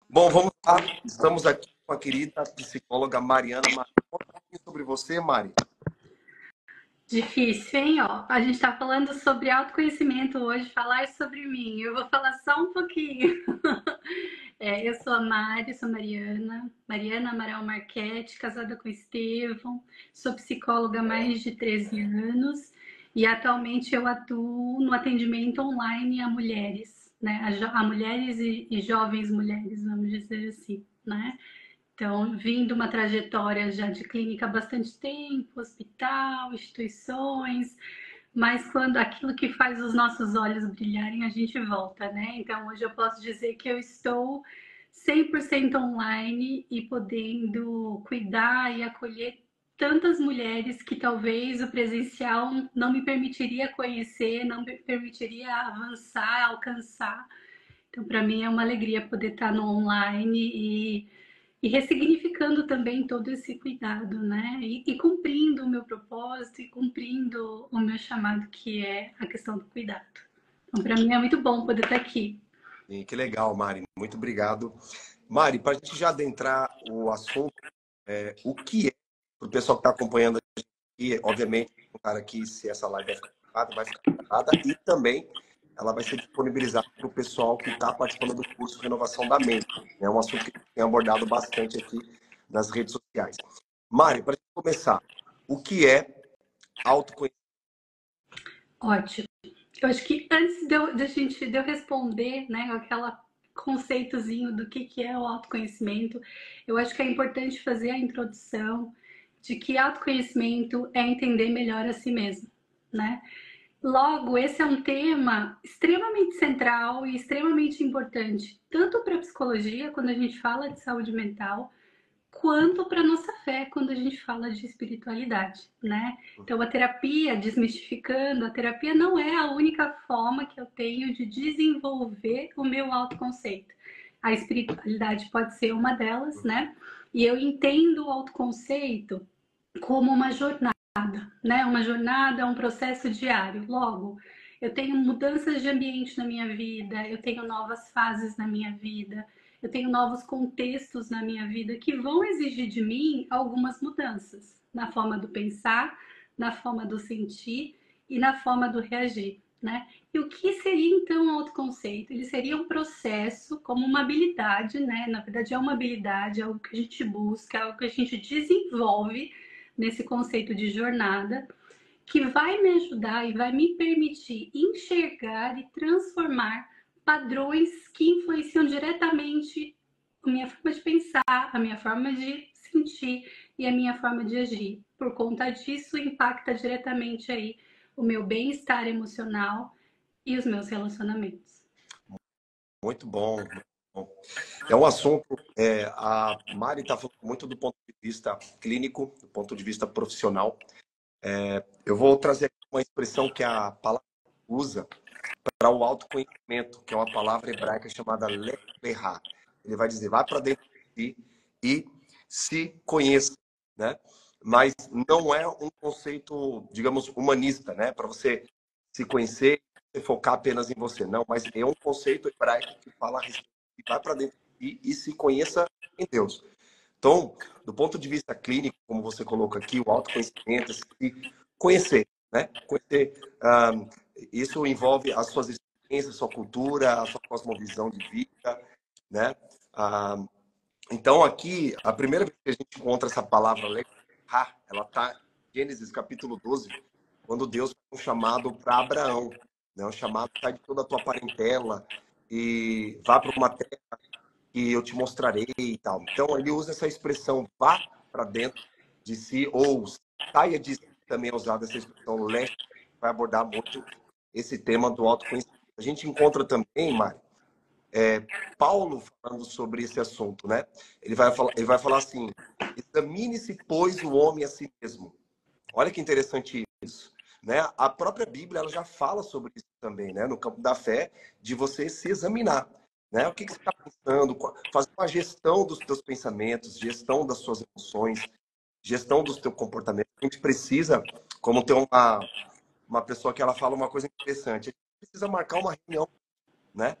Bom, vamos lá. Estamos aqui com a querida psicóloga Mariana. Conta um pouquinho sobre você, Mari. Difícil, hein? Ó, a gente tá falando sobre autoconhecimento hoje, falar sobre mim. Eu vou falar só um pouquinho. Eu sou a Mari, sou Mariana, Mariana Amaral Marchetti, casada com Estevão, sou psicóloga há mais de 13 anos e atualmente eu atuo no atendimento online a mulheres, né? A mulheres e jovens mulheres, vamos dizer assim, né? Então, vim de uma trajetória já de clínica há bastante tempo, hospital, instituições, mas quando aquilo que faz os nossos olhos brilharem, a gente volta, né? Então, hoje eu posso dizer que eu estou 100% online e podendo cuidar e acolher tantas mulheres que talvez o presencial não me permitiria conhecer, não me permitiria avançar, alcançar. Então, para mim é uma alegria poder estar no online e ressignificando também todo esse cuidado, né? E cumprindo o meu propósito e cumprindo o meu chamado, que é a questão do cuidado. Então, para mim é muito bom poder estar aqui. E que legal, Mari. Muito obrigado. Mari, para a gente já adentrar o assunto, o que é, para o pessoal que está acompanhando aqui, obviamente, um cara aqui, se essa live vai ficar gravada e também ela vai ser disponibilizada para o pessoal que está participando do curso Renovação da Mente. É um assunto que tem abordado bastante aqui nas redes sociais. Mari, para a gente começar, o que é autoconhecimento? Ótimo. Eu acho que antes de eu responder, né, aquela conceitozinho do que é o autoconhecimento, eu acho que é importante fazer a introdução de que autoconhecimento é entender melhor a si mesmo, né? Logo, esse é um tema extremamente central e extremamente importante, tanto para a psicologia, quando a gente fala de saúde mental, quanto para a nossa fé, quando a gente fala de espiritualidade, né? Então, a terapia, desmistificando, a terapia não é a única forma que eu tenho de desenvolver o meu autoconceito. A espiritualidade pode ser uma delas, né? E eu entendo o autoconceito como uma jornada, né? Uma jornada, um processo diário. Logo, eu tenho mudanças de ambiente na minha vida, eu tenho novas fases na minha vida, eu tenho novos contextos na minha vida que vão exigir de mim algumas mudanças na forma do pensar, na forma do sentir e na forma do reagir, né? E o que seria então o autoconceito? Ele seria um processo como uma habilidade, né? Na verdade é uma habilidade, é algo que a gente busca, é algo que a gente desenvolve nesse conceito de jornada, que vai me ajudar e vai me permitir enxergar e transformar padrões que influenciam diretamente a minha forma de pensar, a minha forma de sentir e a minha forma de agir. Por conta disso, impacta diretamente aí o meu bem-estar emocional e os meus relacionamentos. Muito bom, muito bom. É um assunto, a Mari está falando muito do ponto de vista clínico, do ponto de vista profissional. Eu vou trazer uma expressão que a palavra usa para o autoconhecimento, que é uma palavra hebraica chamada lechá. Ele vai dizer, vai para dentro de si e se conheça, né? Mas não é um conceito, digamos, humanista, né? Para você se conhecer e focar apenas em você. Não, mas é um conceito hebraico que fala a respeito de vai para dentro de si e se conheça em Deus. Então, do ponto de vista clínico, como você colocou aqui, o autoconhecimento, se conhecer, né? Conhecer, isso envolve as suas experiências, a sua cultura, a sua cosmovisão de vida, né? Ah, então, aqui, a primeira vez que a gente encontra essa palavra, ela está em Gênesis capítulo 12, quando Deus faz um chamado para Abraão, né? Um chamado, sai de toda a tua parentela e vá para uma terra que eu te mostrarei e tal. Então, ele usa essa expressão, vá para dentro de si, ou saia de si, também é usada essa expressão, leste, vai abordar muito esse tema do autoconhecimento. A gente encontra também, Mário, Paulo falando sobre esse assunto, né? Ele vai falar assim, examine-se, pois, o homem a si mesmo. Olha que interessante isso, né? A própria Bíblia ela já fala sobre isso também, né? No campo da fé, de você se examinar, né? O que você está pensando, fazer uma gestão dos teus pensamentos, gestão das suas emoções, gestão dos teus comportamentos. A gente precisa, como tem uma pessoa que ela fala uma coisa interessante, a gente precisa marcar uma reunião, né?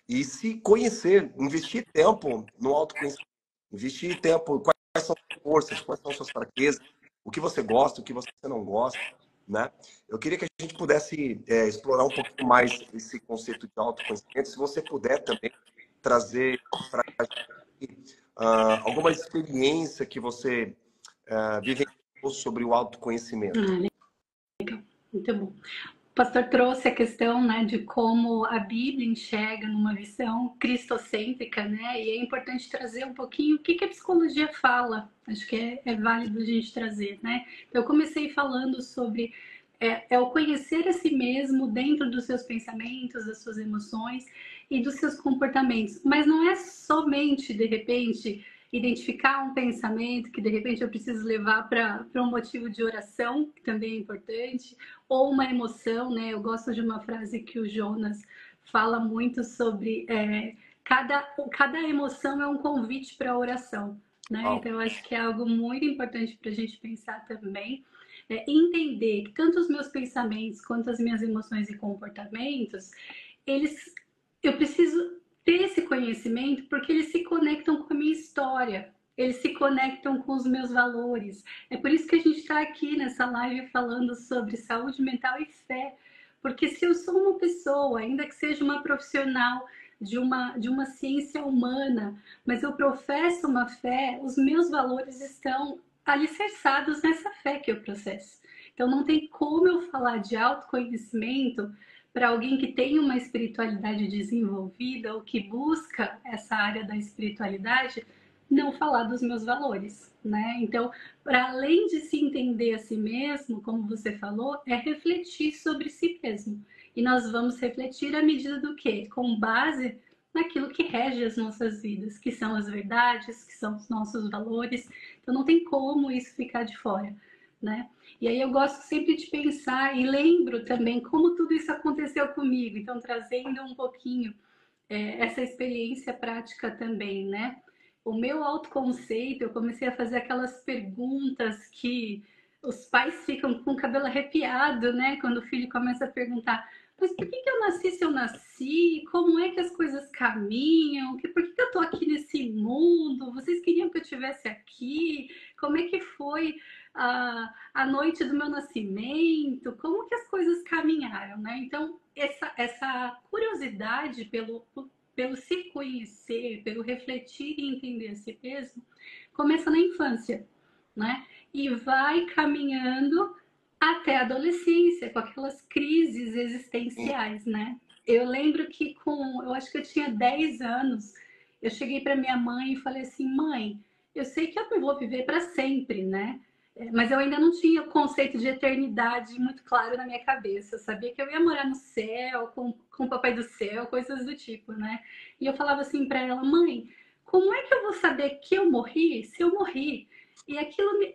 e se conhecer, investir tempo no autoconhecimento, investir tempo, quais são as forças, quais são as suas fraquezas, o que você gosta, o que você não gosta, né? Eu queria que a gente pudesse explorar um pouquinho mais esse conceito de autoconhecimento, se você puder também trazer para a gente alguma experiência que você vivenciou sobre o autoconhecimento. Legal, muito bom. O pastor trouxe a questão, né, de como a Bíblia enxerga numa visão cristocêntrica, né? E é importante trazer um pouquinho o que a psicologia fala. Acho que é válido a gente trazer, né? Então, eu comecei falando sobre o conhecer a si mesmo dentro dos seus pensamentos, das suas emoções e dos seus comportamentos. Mas não é somente, de repente, identificar um pensamento que de repente eu preciso levar para um motivo de oração, que também é importante, ou uma emoção, né? Eu gosto de uma frase que o Jonas fala muito sobre cada emoção é um convite para a oração, né? Então eu acho que é algo muito importante para a gente pensar também. Entender que tanto os meus pensamentos quanto as minhas emoções e comportamentos, eu preciso ter esse conhecimento porque eles se conectam com a minha história, eles se conectam com os meus valores. É por isso que a gente está aqui nessa live falando sobre saúde mental e fé, porque se eu sou uma pessoa, ainda que seja uma profissional de uma ciência humana, mas eu professo uma fé, os meus valores estão alicerçados nessa fé que eu processo. Então não tem como eu falar de autoconhecimento para alguém que tem uma espiritualidade desenvolvida ou que busca essa área da espiritualidade, não falar dos meus valores, né? Então, para além de se entender a si mesmo, como você falou, é refletir sobre si mesmo. E nós vamos refletir à medida do quê? Com base naquilo que rege as nossas vidas, que são as verdades, que são os nossos valores. Então, não tem como isso ficar de fora, né? E aí eu gosto sempre de pensar e lembro também como tudo isso aconteceu comigo. Então, trazendo um pouquinho essa experiência prática também, né? O meu autoconceito, eu comecei a fazer aquelas perguntas que os pais ficam com o cabelo arrepiado, né? Quando o filho começa a perguntar, mas por que eu nasci se eu nasci? Como é que as coisas caminham? Por que eu tô aqui nesse mundo? Vocês queriam que eu estivesse aqui? Como é que foi a noite do meu nascimento? Como que as coisas caminharam, né? Então, essa curiosidade pelo se conhecer, pelo refletir e entender a si mesmo, começa na infância, né? E vai caminhando até a adolescência, com aquelas crises existenciais, né? Eu lembro que eu acho que eu tinha 10 anos, eu cheguei para minha mãe e falei assim, mãe, eu sei que eu não vou viver para sempre, né? Mas eu ainda não tinha o conceito de eternidade muito claro na minha cabeça. Eu sabia que eu ia morar no céu, com o papai do céu, coisas do tipo, né? E eu falava assim para ela, mãe, como é que eu vou saber que eu morri se eu morri? E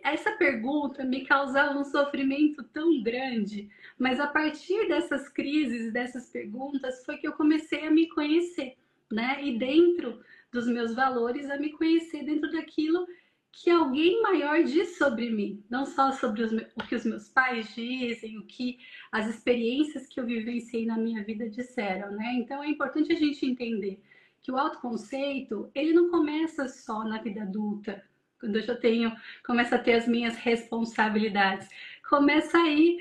essa pergunta me causava um sofrimento tão grande. Mas a partir dessas crises, dessas perguntas, foi que eu comecei a me conhecer, né? E dentro dos meus valores, a me conhecer dentro daquilo que alguém maior diz sobre mim, não só sobre o que os meus pais dizem, o que as experiências que eu vivenciei na minha vida disseram, né? Então é importante a gente entender que o autoconceito, ele não começa só na vida adulta, quando eu já começo a ter as minhas responsabilidades. Começa aí,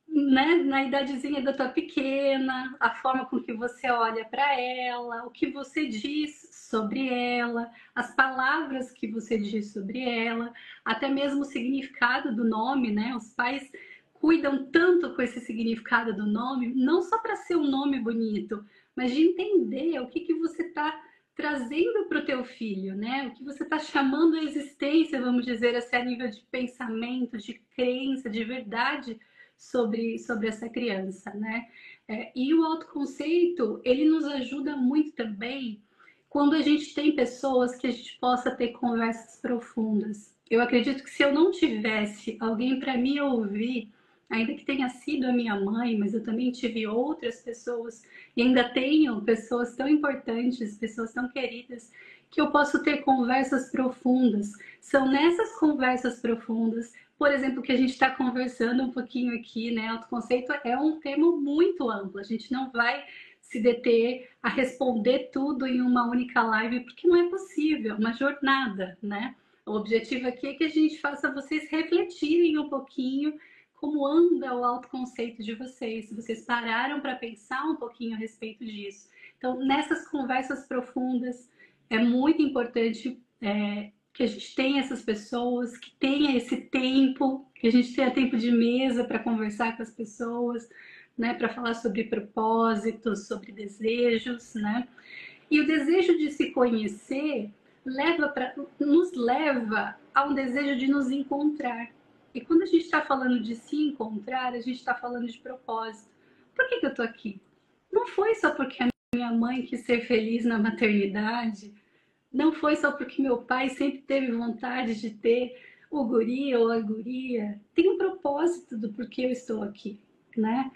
né, na idadezinha da tua pequena, a forma com que você olha para ela, o que você diz sobre ela, as palavras que você diz sobre ela, até mesmo o significado do nome, né? Os pais cuidam tanto com esse significado do nome, não só para ser um nome bonito, mas de entender o que você está trazendo para o teu filho, né? O que você está chamando a existência, vamos dizer assim, a nível de pensamento, de crença, de verdade sobre essa criança, né? E o autoconceito, ele nos ajuda muito também quando a gente tem pessoas que a gente possa ter conversas profundas. Eu acredito que se eu não tivesse alguém para me ouvir, ainda que tenha sido a minha mãe, mas eu também tive outras pessoas e ainda tenho pessoas tão importantes, pessoas tão queridas, que eu posso ter conversas profundas. São nessas conversas profundas, por exemplo, que a gente está conversando um pouquinho aqui, né? Autoconceito é um tema muito amplo. A gente não vai se deter a responder tudo em uma única live, porque não é possível, é uma jornada, né? O objetivo aqui é que a gente faça vocês refletirem um pouquinho como anda o autoconceito de vocês, se vocês pararam para pensar um pouquinho a respeito disso. Então, nessas conversas profundas, é muito importante que a gente tenha essas pessoas, que tenha esse tempo, que a gente tenha tempo de mesa para conversar com as pessoas, né, para falar sobre propósitos, sobre desejos, né? E o desejo de se conhecer nos leva a um desejo de nos encontrar. E quando a gente está falando de se encontrar, a gente está falando de propósito. Por que eu estou aqui? Não foi só porque a minha mãe quis ser feliz na maternidade, não foi só porque meu pai sempre teve vontade de ter o guri ou a guria. Tem um propósito do porquê eu estou aqui, né?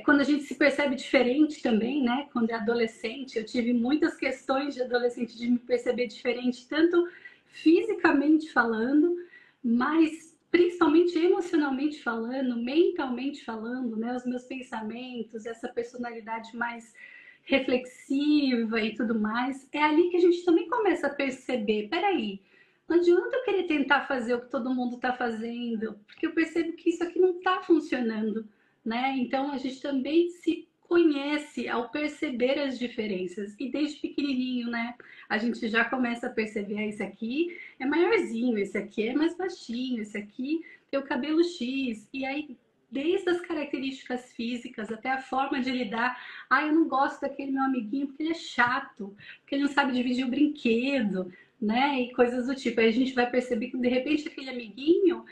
Quando a gente se percebe diferente também, né? Quando é adolescente, eu tive muitas questões de adolescente de me perceber diferente, tanto fisicamente falando, mas principalmente emocionalmente falando, mentalmente falando, né? Os meus pensamentos, essa personalidade mais reflexiva e tudo mais, é ali que a gente também começa a perceber, peraí, não adianta eu querer tentar fazer o que todo mundo está fazendo, porque eu percebo que isso aqui não está funcionando, né? Então a gente também se conhece ao perceber as diferenças, e desde pequenininho, né? A gente já começa a perceber, esse aqui é maiorzinho, esse aqui é mais baixinho, esse aqui tem o cabelo X, e aí desde as características físicas até a forma de lidar. Ah, eu não gosto daquele meu amiguinho porque ele é chato, porque ele não sabe dividir o brinquedo, né? E coisas do tipo. Aí a gente vai perceber que de repente aquele amiguinho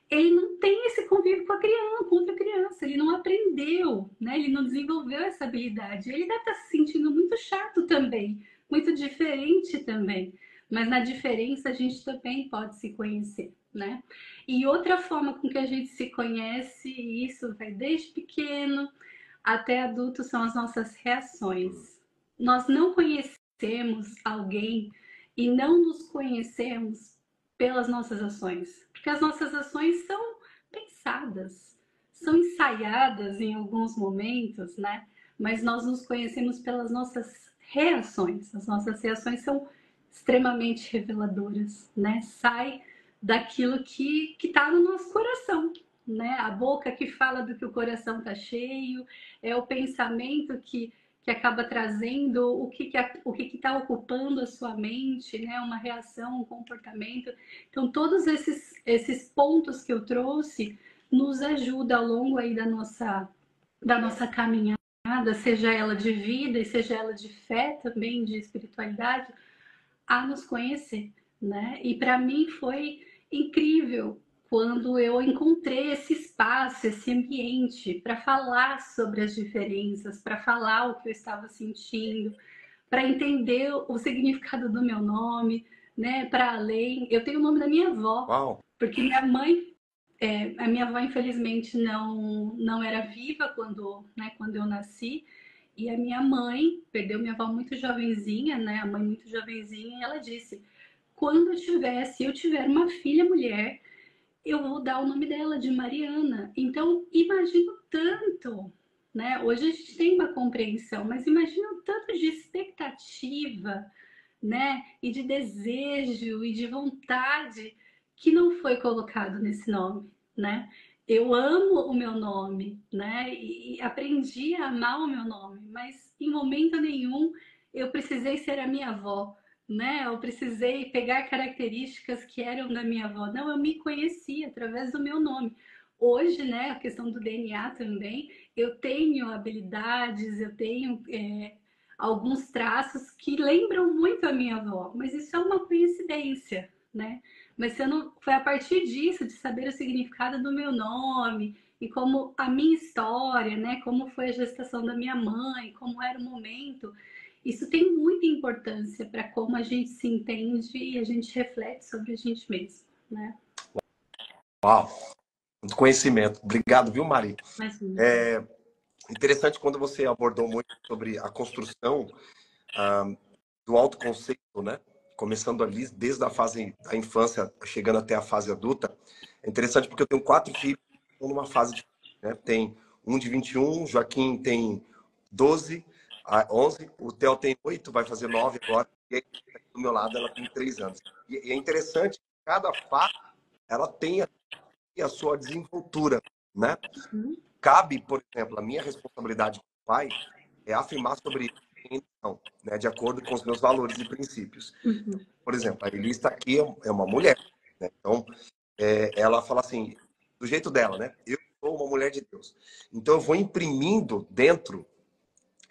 ele não tem esse convívio com a criança, com outra criança, ele não aprendeu, né? Ele não desenvolveu essa habilidade. Ele deve estar se sentindo muito chato também, muito diferente também. Mas na diferença a gente também pode se conhecer, né? E outra forma com que a gente se conhece, e isso vai desde pequeno até adulto, são as nossas reações. Nós não conhecemos alguém e não nos conhecemos pelas nossas ações, porque as nossas ações são pensadas, são ensaiadas em alguns momentos, né? Mas nós nos conhecemos pelas nossas reações. As nossas reações são extremamente reveladoras, né? Sai daquilo que está no nosso coração, né? A boca que fala do que o coração está cheio, é o pensamento que acaba trazendo o que está ocupando a sua mente, né? Uma reação, um comportamento. Então, todos esses pontos que eu trouxe nos ajudam ao longo aí da nossa caminhada, seja ela de vida e seja ela de fé também, de espiritualidade, a nos conhecer, né? E para mim foi incrível quando eu encontrei esse espaço, esse ambiente para falar sobre as diferenças, para falar o que eu estava sentindo, para entender o significado do meu nome, né? Para além, eu tenho o nome da minha avó, Uau. porque minha mãe, a minha avó infelizmente não era viva quando eu nasci. E a minha mãe perdeu minha avó muito jovenzinha, né? A mãe muito jovenzinha, e ela disse: quando se eu tiver uma filha mulher, eu vou dar o nome dela de Mariana. Então, imagino tanto, né? Hoje a gente tem uma compreensão, mas imagino tanto de expectativa, né? E de desejo e de vontade que não foi colocado nesse nome, né? Eu amo o meu nome, né? E aprendi a amar o meu nome, mas em momento nenhum eu precisei ser a minha avó, né? Eu precisei pegar características que eram da minha avó. Não, eu me conheci através do meu nome. Hoje, né, a questão do DNA também, eu tenho habilidades, eu tenho alguns traços que lembram muito a minha avó, mas isso é uma coincidência, né? Mas se eu não, foi a partir disso, de saber o significado do meu nome e como a minha história, né? Como foi a gestação da minha mãe, como era o momento. Isso tem muita importância para como a gente se entende e a gente reflete sobre a gente mesmo, né? Uau, muito conhecimento. Obrigado, viu, Mari? É interessante quando você abordou muito sobre a construção do autoconceito, né? Começando ali desde a fase da infância, chegando até a fase adulta. É interessante porque eu tenho 4 filhos que estão numa fase diferente, né? Tem um de 21, Joaquim tem 12, 11, o Theo tem 8, vai fazer 9 agora, e aí, do meu lado ela tem 3 anos. E é interessante que cada fase ela tem a sua desenvoltura, né? Uhum. Cabe, por exemplo, a minha responsabilidade como pai é afirmar sobre isso, né? De acordo com os meus valores e princípios. Uhum. Por exemplo, a Elis está aqui, é uma mulher, né? Então, ela fala assim, do jeito dela, né? Eu sou uma mulher de Deus. Então, eu vou imprimindo dentro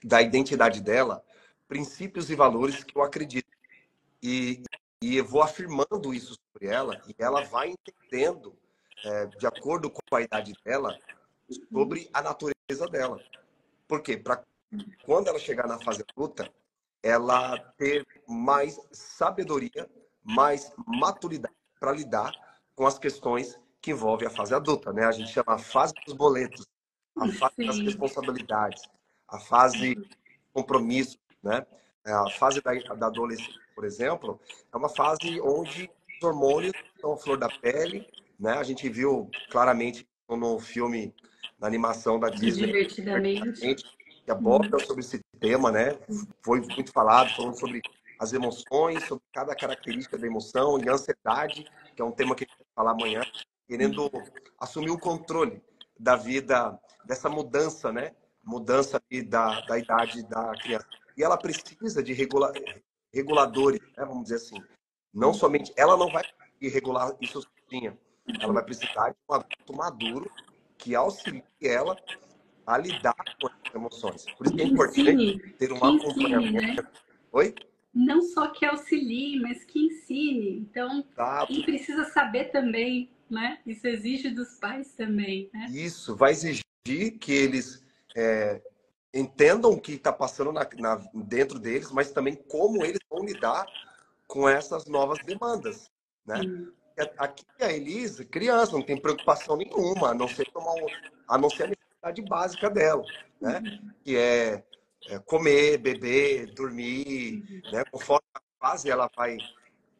da identidade dela princípios e valores que eu acredito. E, e eu vou afirmando isso sobre ela e ela vai entendendo, de acordo com a idade dela, sobre a natureza dela. Por quê? Para quando ela chegar na fase adulta, ela ter mais sabedoria, mais maturidade para lidar com as questões que envolvem a fase adulta, né? A gente chama a fase dos boletos, a fase das Sim. responsabilidades, a fase compromisso, né? A fase da adolescência, por exemplo, é uma fase onde os hormônios estão à flor da pele, né? A gente viu claramente no filme, na animação da Disney, Divertidamente. que aborda sobre esse tema, né? Foi muito falado, falando sobre as emoções, sobre cada característica da emoção e a ansiedade, que é um tema que a gente vai falar amanhã, querendo assumir o controle da vida, dessa mudança, né? Mudança da idade da criança. E ela precisa de reguladores, né? Vamos dizer assim. Não somente, ela não vai conseguir regular isso sozinha. Ela vai precisar de um adulto maduro que auxilie ela a lidar com as emoções. Por isso que é importante ter um Que ensine, acompanhamento. né? Oi? Não só que auxilie, mas que ensine. Então, quem Exato. precisa saber também, né? Isso exige dos pais também, né? Isso vai exigir que eles entendam o que está passando dentro deles, mas também como eles vão lidar com essas novas demandas, né? Aqui a Elise, criança, não tem preocupação nenhuma, a não ser a necessidade básica dela, né? Que é comer, beber, dormir, né? Conforme a fase ela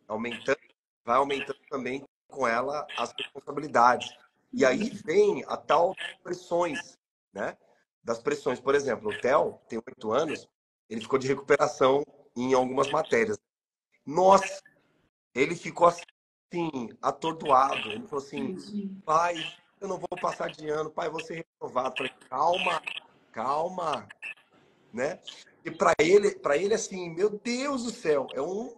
aumentando, vai aumentando também com ela as responsabilidades. E aí vem a tal pressões, né? Das pressões. Por exemplo, o Theo tem 8 anos, ele ficou de recuperação em algumas matérias. Nossa, ele ficou assim, atordoado. Ele falou assim, pai, eu não vou passar de ano, pai, vou ser reprovado. Eu falei, calma, calma, né? E para ele assim, meu Deus do céu, é um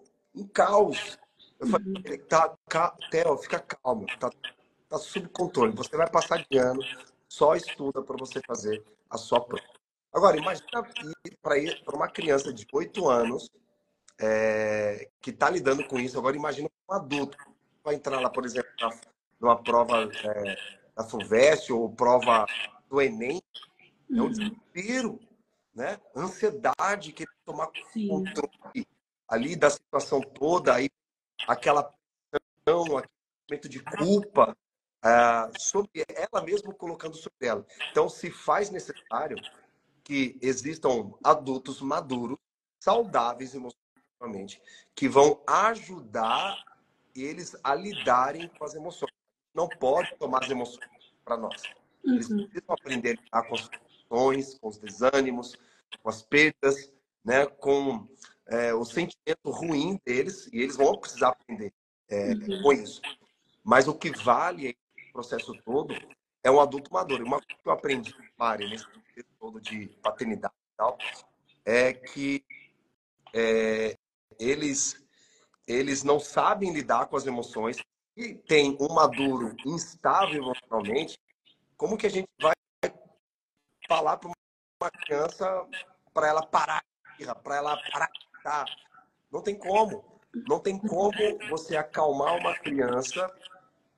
caos. Eu falei, Theo, fica calmo, tá sob controle. Você vai passar de ano, só estuda para você fazer a sua prova. Agora, imagina para uma criança de 8 anos que está lidando com isso. Agora, imagina um adulto que vai entrar lá, por exemplo, numa prova da FUVEST ou prova do Enem. É um desespero, né? Ansiedade, querer tomar Sim. controle ali da situação toda, aí aquela pressão, aquele momento de culpa sobre ela mesma, colocando sobre ela. Então, se faz necessário que existam adultos maduros, saudáveis emocionalmente, que vão ajudar eles a lidarem com as emoções. Não pode tomar as emoções para nós. Eles precisam aprender a lidar com as frustrações, com os desânimos, com as perdas, né, com o sentimento ruim deles, e eles vão precisar aprender com isso. Mas o que vale esse processo todo é um adulto maduro. Uma coisa que eu aprendi, Mari, nesse processo todo de paternidade e tal, é que eles não sabem lidar com as emoções e tem um maduro instável emocionalmente. Como que a gente vai falar para uma criança para ela parar, para ela parar de gritar? Não tem como. Não tem como você acalmar uma criança,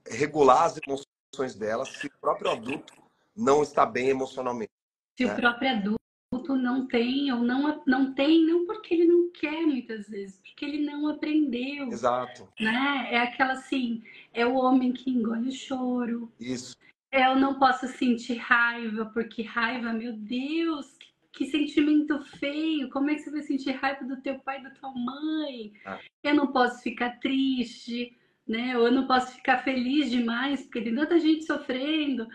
regular as emoções dela, se o próprio adulto não está bem emocionalmente. Se o Né? próprio adulto não tem, ou não tem, não porque ele não quer muitas vezes, porque ele não aprendeu. Exato. Né? É aquela assim, é o homem que engole o choro. Isso. Eu não posso sentir raiva, porque raiva, meu Deus, que sentimento feio. Como é que você vai sentir raiva do teu pai e da tua mãe? Ah. Eu não posso ficar triste, né? Ou eu não posso ficar feliz demais, porque tem tanta gente sofrendo.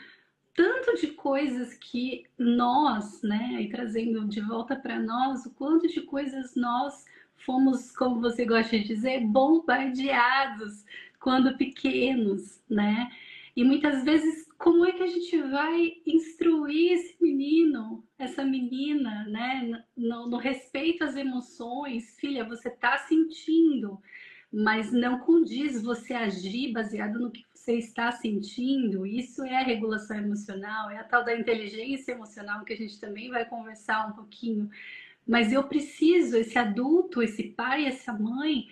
tanto de coisas que nós, né, e trazendo de volta para nós, o quanto de coisas nós fomos, como você gosta de dizer, bombardeados quando pequenos, né? E muitas vezes, como é que a gente vai instruir esse menino, essa menina, né, no respeito às emoções? Filha, você está sentindo, mas não condiz você agir baseado no que você está sentindo. Isso é a regulação emocional, é a tal da inteligência emocional que a gente também vai conversar um pouquinho. Mas eu preciso, esse adulto, esse pai, essa mãe,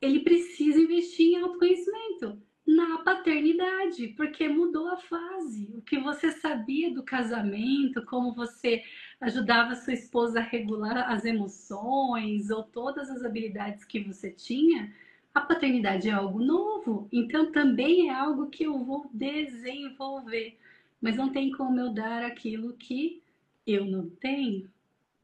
ele precisa investir em autoconhecimento na paternidade, porque mudou a fase. O que você sabia do casamento, como você ajudava sua esposa a regular as emoções, ou todas as habilidades que você tinha, a paternidade é algo novo, então também é algo que eu vou desenvolver. Mas não tem como eu dar aquilo que eu não tenho,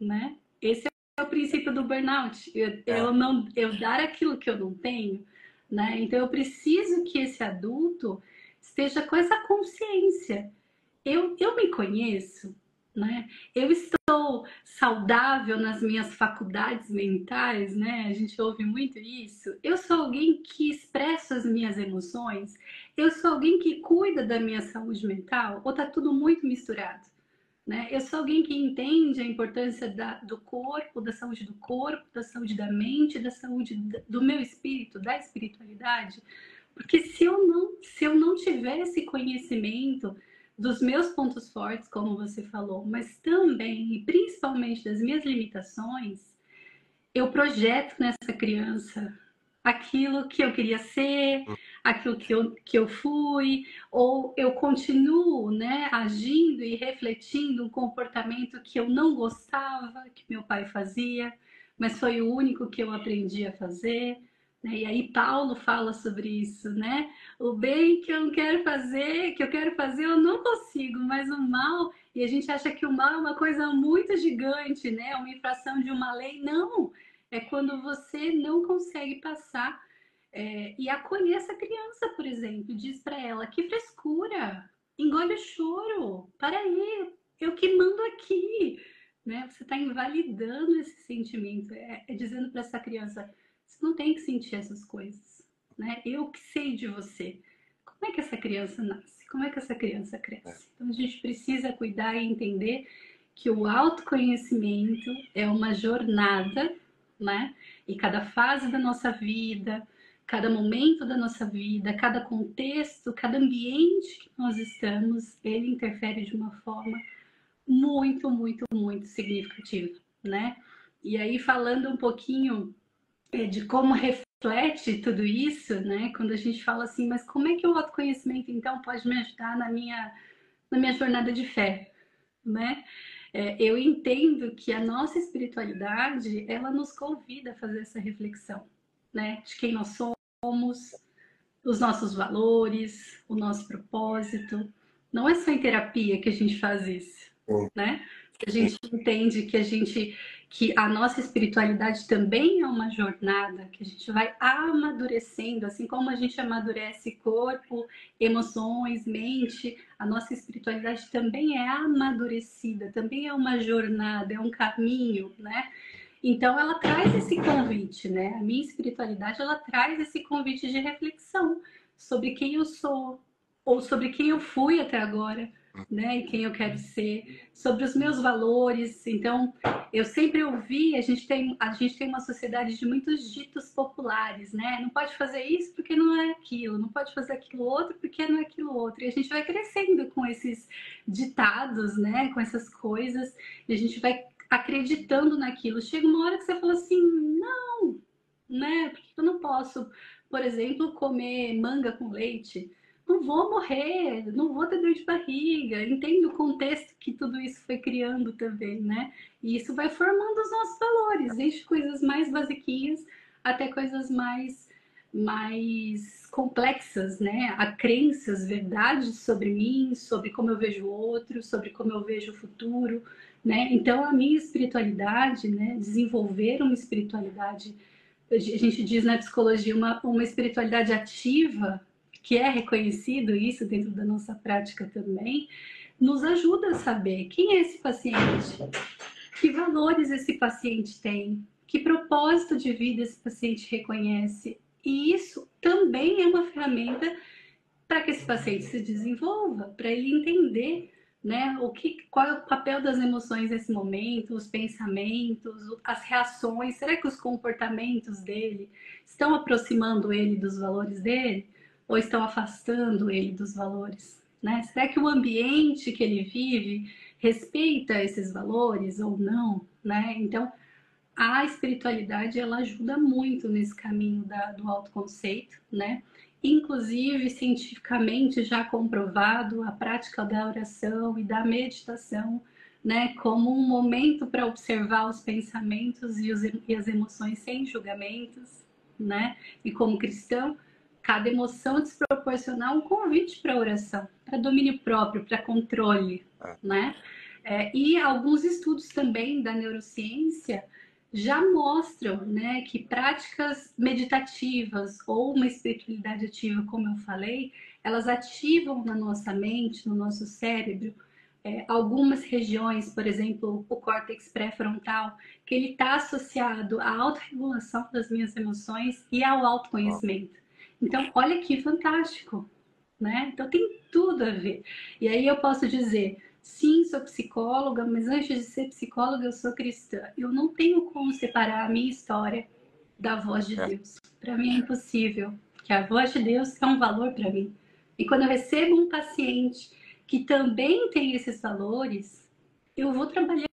né? Esse é o princípio do burnout. Eu dar aquilo que eu não tenho, né? Então eu preciso que esse adulto esteja com essa consciência. Eu me conheço, né? Eu estou saudável nas minhas faculdades mentais, né? A gente ouve muito isso. Eu sou alguém que expressa as minhas emoções. Eu sou alguém que cuida da minha saúde mental. Ou tá tudo muito misturado? Né? Eu sou alguém que entende a importância do corpo, da saúde da mente, da saúde do meu espírito, da espiritualidade. Porque se eu não tiver esse conhecimento dos meus pontos fortes, como você falou, mas também e principalmente das minhas limitações, eu projeto nessa criança aquilo que eu queria ser, aquilo que eu fui, ou eu continuo, né, agindo e refletindo um comportamento que eu não gostava, que meu pai fazia, mas foi o único que eu aprendi a fazer. Né? E aí Paulo fala sobre isso, né? O bem que eu não quero fazer, que eu quero fazer, eu não consigo, mas o mal, e a gente acha que o mal é uma coisa muito gigante, né? Uma infração de uma lei. Não, é quando você não consegue passar e acolher essa criança, por exemplo, diz para ela: que frescura, engole o choro, para aí, eu que mando aqui, né? Você está invalidando esse sentimento, dizendo para essa criança: você não tem que sentir essas coisas, né? Eu que sei de você. Como é que essa criança nasce? Como é que essa criança cresce? Então a gente precisa cuidar e entender que o autoconhecimento é uma jornada, né? E cada fase da nossa vida, cada momento da nossa vida, cada contexto, cada ambiente que nós estamos, ele interfere de uma forma muito, muito, muito significativa, né? E aí, falando um pouquinho de como reflete tudo isso, né? Quando a gente fala assim, mas como é que o autoconhecimento, então, pode me ajudar na minha jornada de fé, né? Eu entendo que a nossa espiritualidade, ela nos convida a fazer essa reflexão, né? De quem nós somos, os nossos valores, o nosso propósito. Não é só em terapia que a gente faz isso, né? A gente entende que a nossa espiritualidade também é uma jornada, que a gente vai amadurecendo, assim como a gente amadurece corpo, emoções, mente, a nossa espiritualidade também é amadurecida, também é uma jornada, é um caminho, né? Então ela traz esse convite, né? A minha espiritualidade, ela traz esse convite de reflexão sobre quem eu sou ou sobre quem eu fui até agora, né? E quem eu quero ser, sobre os meus valores. Então, eu sempre ouvi, a gente tem uma sociedade de muitos ditos populares, né? Não pode fazer isso porque não é aquilo, não pode fazer aquilo outro porque não é aquilo outro. E a gente vai crescendo com esses ditados, né? Com essas coisas, e a gente vai acreditando naquilo. Chega uma hora que você fala assim, não, né? Por que eu não posso, por exemplo, comer manga com leite? Não vou morrer, não vou ter dor de barriga. Entendo o contexto que tudo isso foi criando também, né? E isso vai formando os nossos valores, desde coisas mais basiquinhas até coisas mais complexas, né? A crenças, verdades sobre mim, sobre como eu vejo o outro, sobre como eu vejo o futuro, né? Então a minha espiritualidade, né? Desenvolver uma espiritualidade, a gente diz na psicologia uma espiritualidade ativa, que é reconhecido isso dentro da nossa prática também, nos ajuda a saber quem é esse paciente, que valores esse paciente tem, que propósito de vida esse paciente reconhece. E isso também é uma ferramenta para que esse paciente se desenvolva, para ele entender, né, qual é o papel das emoções nesse momento, os pensamentos, as reações. Será que os comportamentos dele estão aproximando ele dos valores dele ou estão afastando ele dos valores? Né? Será que o ambiente que ele vive respeita esses valores ou não? Né? Então, a espiritualidade ela ajuda muito nesse caminho do autoconceito, né? Inclusive, cientificamente já comprovado a prática da oração e da meditação, né, como um momento para observar os pensamentos e as emoções sem julgamentos, né? E como cristão, cada emoção desproporcional um convite para oração, para domínio próprio, para controle, né? E alguns estudos também da neurociência já mostram, né, que práticas meditativas ou uma espiritualidade ativa, como eu falei, elas ativam na nossa mente, no nosso cérebro, algumas regiões, por exemplo, o córtex pré-frontal, que ele está associado à autorregulação das minhas emoções e ao autoconhecimento. Então, olha que fantástico, né? Então tem tudo a ver. E aí eu posso dizer, sim, sou psicóloga, mas antes de ser psicóloga, eu sou cristã. Eu não tenho como separar a minha história da voz de Deus. Para mim é impossível, porque a voz de Deus é um valor para mim. E quando eu recebo um paciente que também tem esses valores, eu vou trabalhar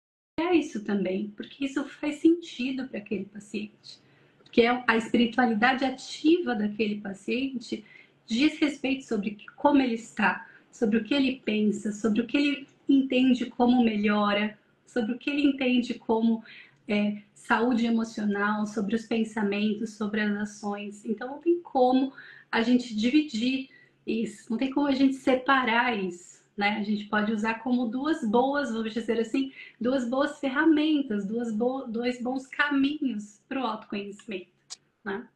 isso também, porque isso faz sentido para aquele paciente. Porque a espiritualidade ativa daquele paciente diz respeito sobre como ele está, sobre o que ele pensa, sobre o que ele entende como melhora, sobre o que ele entende como saúde emocional, sobre os pensamentos, sobre as ações. Então não tem como a gente dividir isso, não tem como a gente separar isso. Né? A gente pode usar como duas boas, vamos dizer assim, duas boas ferramentas, dois bons caminhos para o autoconhecimento. Né?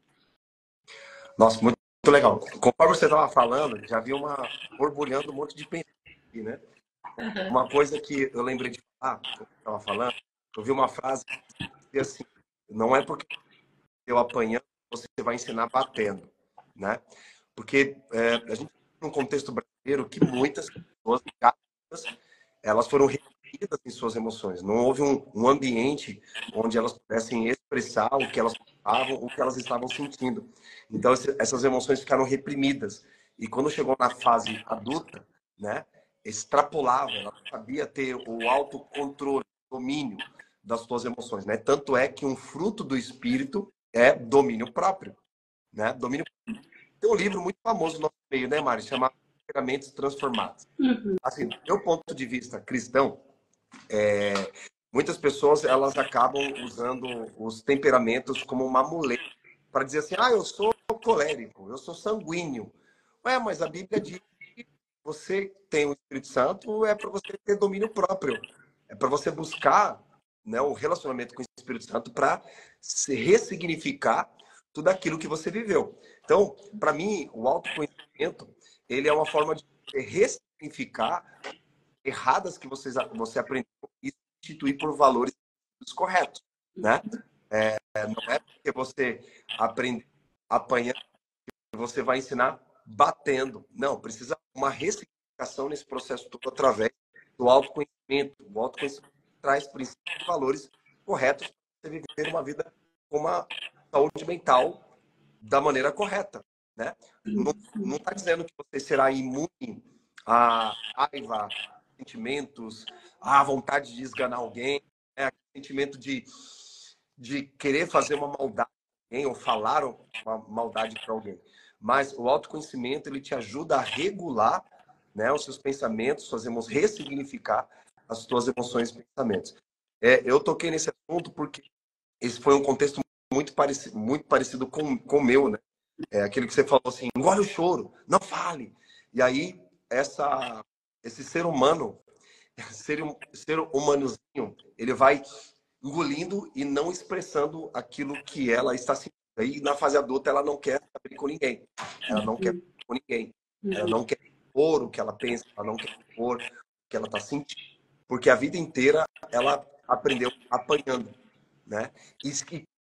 Nossa, muito legal. Conforme você estava falando, já vi borbulhando um monte de pensamento aqui, né? Uma coisa que eu lembrei de falar, quando eu estava falando, eu vi uma frase que dizia assim, não é porque eu apanhando, você vai ensinar batendo, né? Porque a gente tem um contexto brasileiro que muitas pessoas, elas foram reprimidas em suas emoções. Não houve um ambiente onde elas pudessem expressar o que elas pensavam, o que elas estavam sentindo. Então, essas emoções ficaram reprimidas. E quando chegou na fase adulta, né, extrapolava, ela sabia ter o autocontrole, o domínio das suas emoções, né? Tanto é que um fruto do espírito é domínio próprio, né? Domínio. Tem um livro muito famoso no nosso meio, né, Mari? Chama Temperamentos Transformados. Assim, do meu ponto de vista cristão, muitas pessoas elas acabam usando os temperamentos como uma muleta para dizer assim, eu sou colérico, eu sou sanguíneo. Ué, mas a Bíblia diz que você tem o Espírito Santo é para você ter domínio próprio, é para você buscar, né, o relacionamento com o Espírito Santo para se ressignificar tudo aquilo que você viveu. Então, para mim, o autoconhecimento ele é uma forma de ressignificar erradas que você aprendeu e substituir por valores corretos, né? Não é porque você aprende apanhando que você vai ensinar batendo. Não, precisa uma ressignificação nesse processo todo através do autoconhecimento. O autoconhecimento traz princípios e valores corretos para você viver uma vida com uma saúde mental da maneira correta, né? Não está dizendo que você será imune à raiva, sentimentos, à vontade de esganar alguém, né? Sentimento de querer fazer uma maldade para alguém ou falar uma maldade para alguém. Mas o autoconhecimento ele te ajuda a regular, né, os seus pensamentos, suas emoções, ressignificar as suas emoções e pensamentos. Eu toquei nesse assunto porque esse foi um contexto muito parecido com o meu, né? Aquilo que você falou assim, engole o choro, não fale. E aí, esse ser humano, ser humanozinho, ele vai engolindo e não expressando aquilo que ela está sentindo. Aí, na fase adulta, ela não quer saber com ninguém. Ela não quer com ninguém. Ela não quer expor o que ela pensa, ela não quer expor que ela está sentindo, porque a vida inteira ela aprendeu apanhando, né? E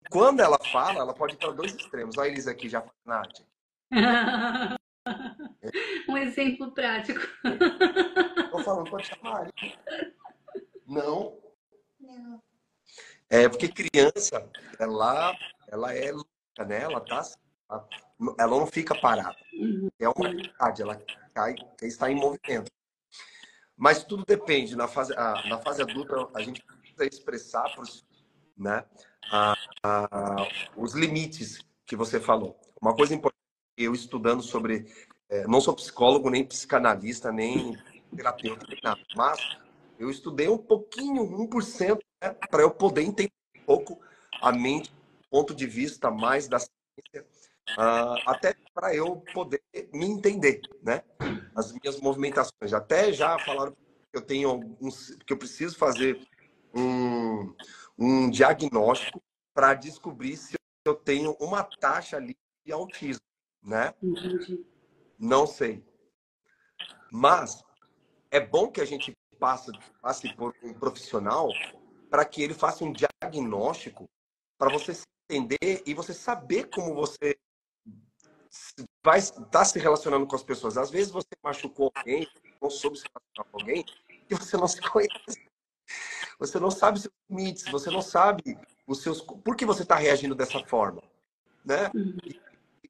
quando ela fala, ela pode ir para dois extremos. Olha a Elisa aqui já falando, Nádia. Um exemplo prático. Estou falando, pode chamar ali. Não. É porque criança, ela é louca, né? Ela não fica parada. É uma atividade, ela está em movimento. Mas tudo depende. Na fase adulta, a gente precisa expressar né, os limites que você falou. Uma coisa importante, eu estudando sobre... não sou psicólogo, nem psicanalista, nem terapeuta, nem nada. Mas eu estudei um pouquinho, 1%, né, para eu poder entender um pouco a mente, do ponto de vista mais da ciência, até para eu poder me entender, né? As minhas movimentações. Até já falaram que eu tenho que eu preciso fazer um diagnóstico para descobrir se eu tenho uma taxa ali de autismo, né? Entendi. Não sei. Mas é bom que a gente passe por um profissional para que ele faça um diagnóstico para você se entender e você saber como você vai estar se relacionando com as pessoas. Às vezes você machucou alguém, não soube se relacionar com alguém, e você não se conhece. Você não sabe os seus limites, você não sabe por que você está reagindo dessa forma, né? E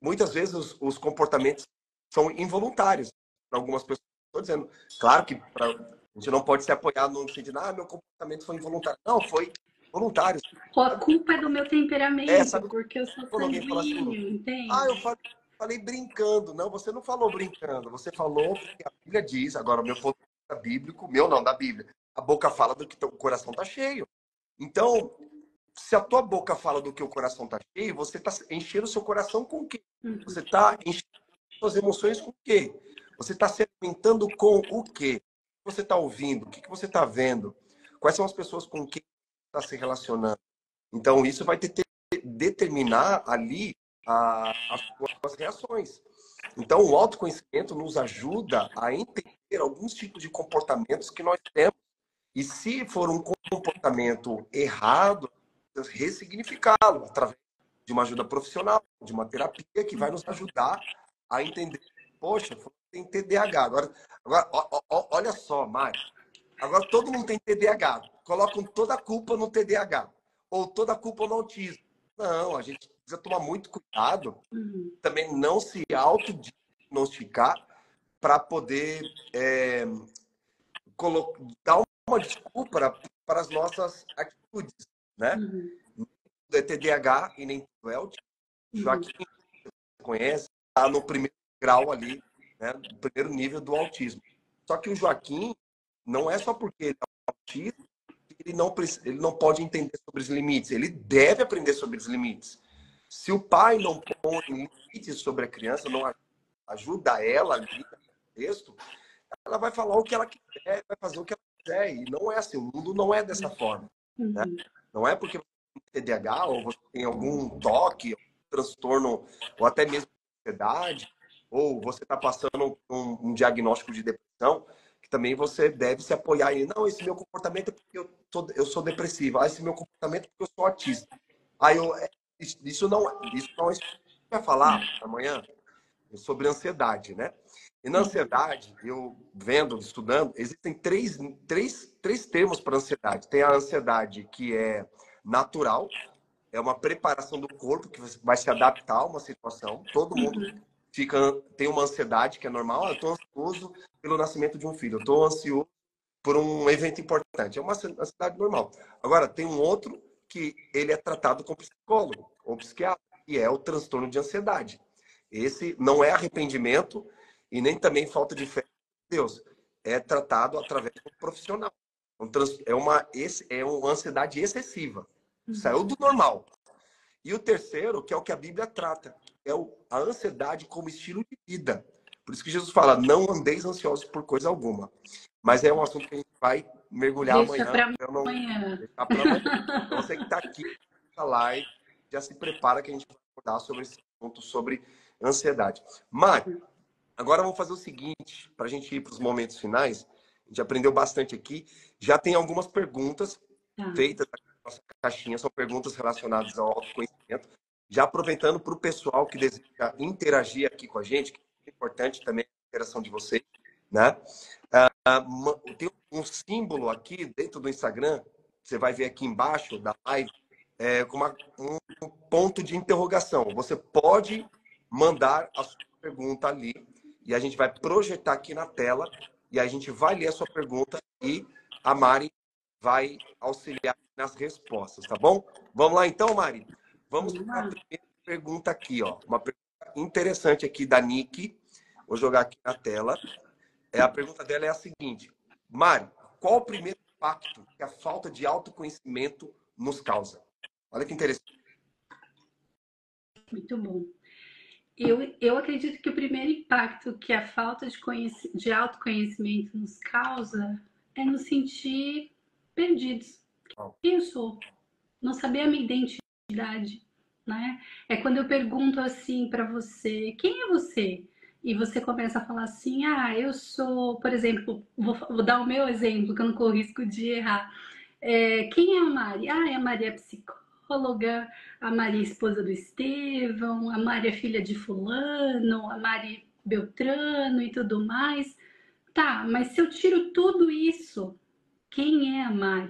muitas vezes os comportamentos são involuntários para algumas pessoas. Estou dizendo, claro que a gente não pode se apoiar no sentido, meu comportamento foi involuntário. Não, foi voluntário. Ou a culpa é do meu temperamento, Sabe porque eu sou quando alguém fala assim, sanguíneo, eu entende? falei brincando. Não, você não falou brincando. Você falou que a Bíblia diz, agora o meu ponto de vista bíblico, meu não, da Bíblia. A boca fala do que o coração está cheio. Então, se a tua boca fala do que o coração está cheio, você está enchendo o seu coração com o quê? Você está enchendo suas emoções com o quê? Você está se alimentando com o quê? O que você está ouvindo? O que você está vendo? Quais são as pessoas com quem você está se relacionando? Então, isso vai determinar ali as suas reações. Então, o autoconhecimento nos ajuda a entender alguns tipos de comportamentos que nós temos. E se for um comportamento errado, ressignificá-lo através de uma ajuda profissional, de uma terapia que vai nos ajudar a entender. Poxa, tem TDAH. Agora olha só, Mari. Agora todo mundo tem TDAH. Colocam toda a culpa no TDAH. Ou toda a culpa no autismo. Não, a gente precisa tomar muito cuidado. Também não se autodiagnosticar para poder dar uma desculpa para as nossas atitudes, né? Não é TDAH e nem tudo é autismo. Joaquim, você conhece, está no primeiro grau ali, né? No primeiro nível do autismo. Só que o Joaquim não é só porque ele é autista, ele não pode entender sobre os limites. Ele deve aprender sobre os limites. Se o pai não põe limites sobre a criança, não ajuda ela ali no texto, ela vai falar o que ela quiser, vai fazer o que ela quiser. E não é assim, o mundo não é dessa forma. Né? Não é porque você tem TDAH ou você tem algum toque, transtorno, ou até mesmo ansiedade, ou você está passando um diagnóstico de depressão, que também você deve se apoiar em, não, esse meu comportamento é porque eu sou depressivo, esse meu comportamento é porque eu sou autista. Isso não é isso que vai falar amanhã sobre ansiedade, né? E na ansiedade, eu vendo, estudando, existem três termos para ansiedade. Tem a ansiedade que é natural, é uma preparação do corpo que vai se adaptar a uma situação. Todo mundo tem uma ansiedade que é normal. Eu estou ansioso pelo nascimento de um filho. Eu estou ansioso por um evento importante. É uma ansiedade normal. Agora, tem um outro que ele é tratado com psicólogo ou psiquiatra, que é o transtorno de ansiedade. Esse não é arrependimento e nem também falta de fé em Deus. É tratado através de um profissional. É uma ansiedade excessiva. Saiu do normal. E o terceiro, que é o que a Bíblia trata, é a ansiedade como estilo de vida. Por isso que Jesus fala, não andeis ansiosos por coisa alguma. Mas é um assunto que a gente vai mergulhar Deixa amanhã. para Eu não amanhã. deixar para amanhã. Então você que está aqui na live, já se prepara que a gente vai falar sobre esse assunto, sobre ansiedade. Mari, agora vamos fazer o seguinte, para a gente ir para os momentos finais. gente aprendeu bastante aqui. Já tem algumas perguntas Tá. feitas na nossa caixinha, são perguntas relacionadas ao autoconhecimento. Já aproveitando para o pessoal que deseja interagir aqui com a gente, que é importante também a interação de vocês, né? Tem um símbolo aqui dentro do Instagram, você vai ver aqui embaixo da live, com um ponto de interrogação. Você pode mandar a sua pergunta ali e a gente vai projetar aqui na tela e a gente vai ler a sua pergunta e a Mari vai auxiliar nas respostas, tá bom? Vamos lá então, Mari? Vamos para a primeira pergunta aqui, ó. Uma pergunta interessante aqui da Nick. Vou jogar aqui na tela. A pergunta dela é a seguinte: Mari, qual o primeiro impacto que a falta de autoconhecimento nos causa? Olha que interessante. Muito bom. Eu acredito que o primeiro impacto que a falta de autoconhecimento nos causa é nos sentir perdidos. Quem eu sou? Não saber a minha identidade, né? É quando eu pergunto assim para você, quem é você? E você começa a falar assim, eu sou, por exemplo, vou dar o meu exemplo, que eu não corro risco de errar. Quem é a Mari? A Mari é psicóloga, a Mari é esposa do Estevão, a Mari é filha de fulano, a Mari Beltrano e tudo mais. Tá, mas se eu tiro tudo isso, quem é a Mari?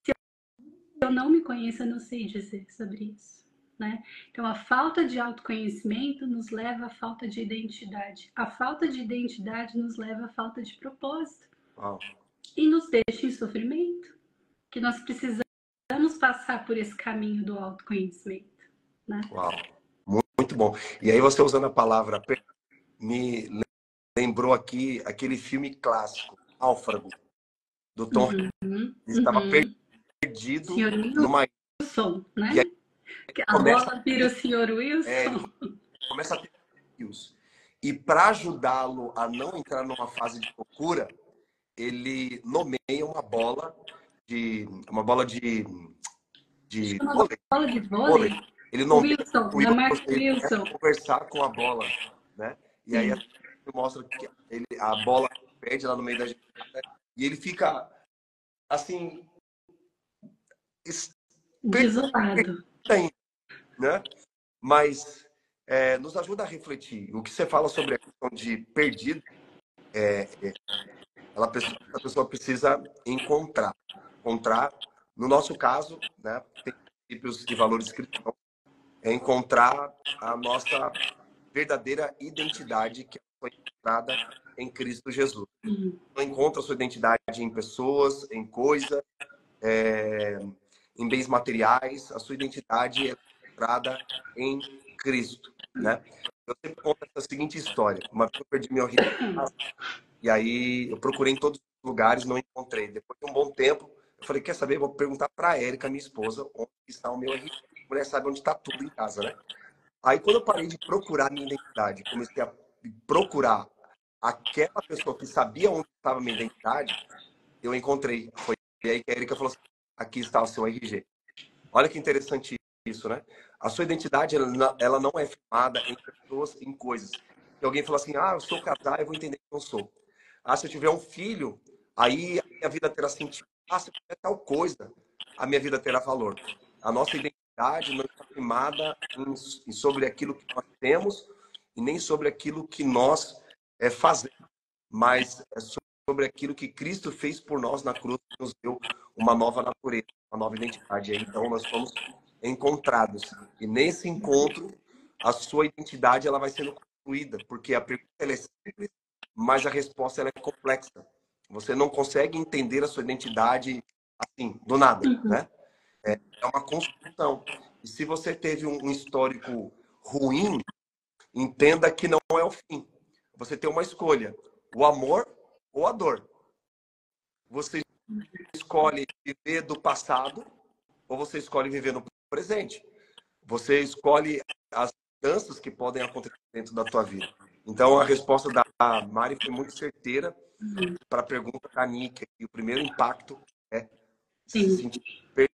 Se eu não me conheço, eu não sei dizer sobre isso. Né? Então, a falta de autoconhecimento nos leva à falta de identidade. A falta de identidade nos leva à falta de propósito. E nos deixa em sofrimento. Que nós precisamos passar por esse caminho do autoconhecimento. Né? Uau, muito bom. E aí você usando a palavra me lembrou aqui aquele filme clássico, Náufrago, do Tom Hanks. Ele estava perdido Senhor numa Wilson, né? E aí a bola vira o Senhor Wilson. Ele começa a ter desafios. E para ajudá-lo a não entrar numa fase de loucura, ele nomeia uma bola de vôlei. Bola de vôlei? Ele nomeia Wilson, da Mark Wilson. Conversar com a bola, né? E aí mostra que a bola perde lá no meio da gente, né? E ele fica assim desolado, né? Mas nos ajuda a refletir. O que você fala sobre a questão de perdido, a pessoa precisa encontrar. No nosso caso, né, tem princípios e valores cristãos, é encontrar a nossa verdadeira identidade, que foi encontrada em Cristo Jesus. Não encontra a sua identidade em pessoas, em coisas, em bens materiais. A sua identidade é encontrada em Cristo, né? Eu sempre conto essa seguinte história. Uma vez eu perdi meu RG e aí eu procurei em todos os lugares, não encontrei. Depois de um bom tempo, eu falei, quer saber? Vou perguntar para a Érica, minha esposa, onde está o meu RG. A mulher sabe onde está tudo em casa, né? Aí quando eu parei de procurar minha identidade, comecei a procurar aquela pessoa que sabia onde estava a minha identidade, eu encontrei. Foi aí que a Érica falou assim, aqui está o seu RG. Olha que interessante isso, né? A sua identidade, ela não é firmada em pessoas, em coisas. Se alguém fala assim, eu sou casado, eu vou entender que não sou. Se eu tiver um filho, aí a minha vida terá sentido. Se eu tiver tal coisa, a minha vida terá valor. A nossa identidade não está firmada sobre aquilo que nós temos e nem sobre aquilo que nós fazemos, mas é sobre aquilo que Cristo fez por nós na cruz, que nos deu uma nova natureza, uma nova identidade. Então, nós somos encontrados. E nesse encontro, a sua identidade ela vai sendo construída, porque a pergunta ela é simples, mas a resposta ela é complexa. Você não consegue entender a sua identidade assim, do nada, né? É uma construção. E se você teve um histórico ruim, entenda que não é o fim. Você tem uma escolha, o amor ou a dor. Você escolhe viver do passado ou você escolhe viver no presente. Você escolhe as mudanças que podem acontecer dentro da tua vida. Então, a resposta da Mari foi muito certeira para a pergunta da Nick. E o primeiro impacto é se sentir perdido.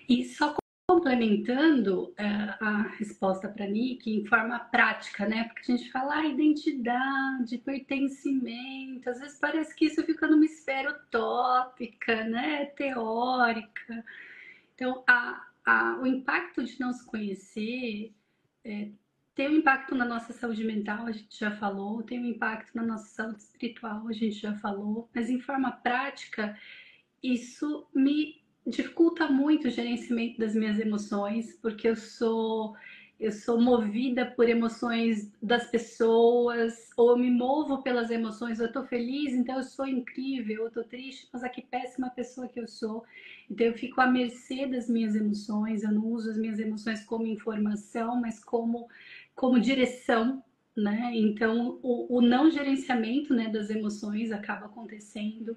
E só complementando a resposta para Nick em forma prática, né? Porque a gente fala identidade, pertencimento, às vezes parece que isso fica numa esfera utópica, né? Teórica. Então, o impacto de não se conhecer tem um impacto na nossa saúde mental, a gente já falou, tem um impacto na nossa saúde espiritual, a gente já falou, mas em forma prática, isso me dificulta muito o gerenciamento das minhas emoções, porque eu sou movida por emoções das pessoas, ou eu me movo pelas emoções, eu tô feliz, então eu sou incrível, eu tô triste, mas que péssima pessoa que eu sou. Então eu fico à mercê das minhas emoções, eu não uso as minhas emoções como informação, mas como direção, né? Então o não gerenciamento, né, das emoções acaba acontecendo.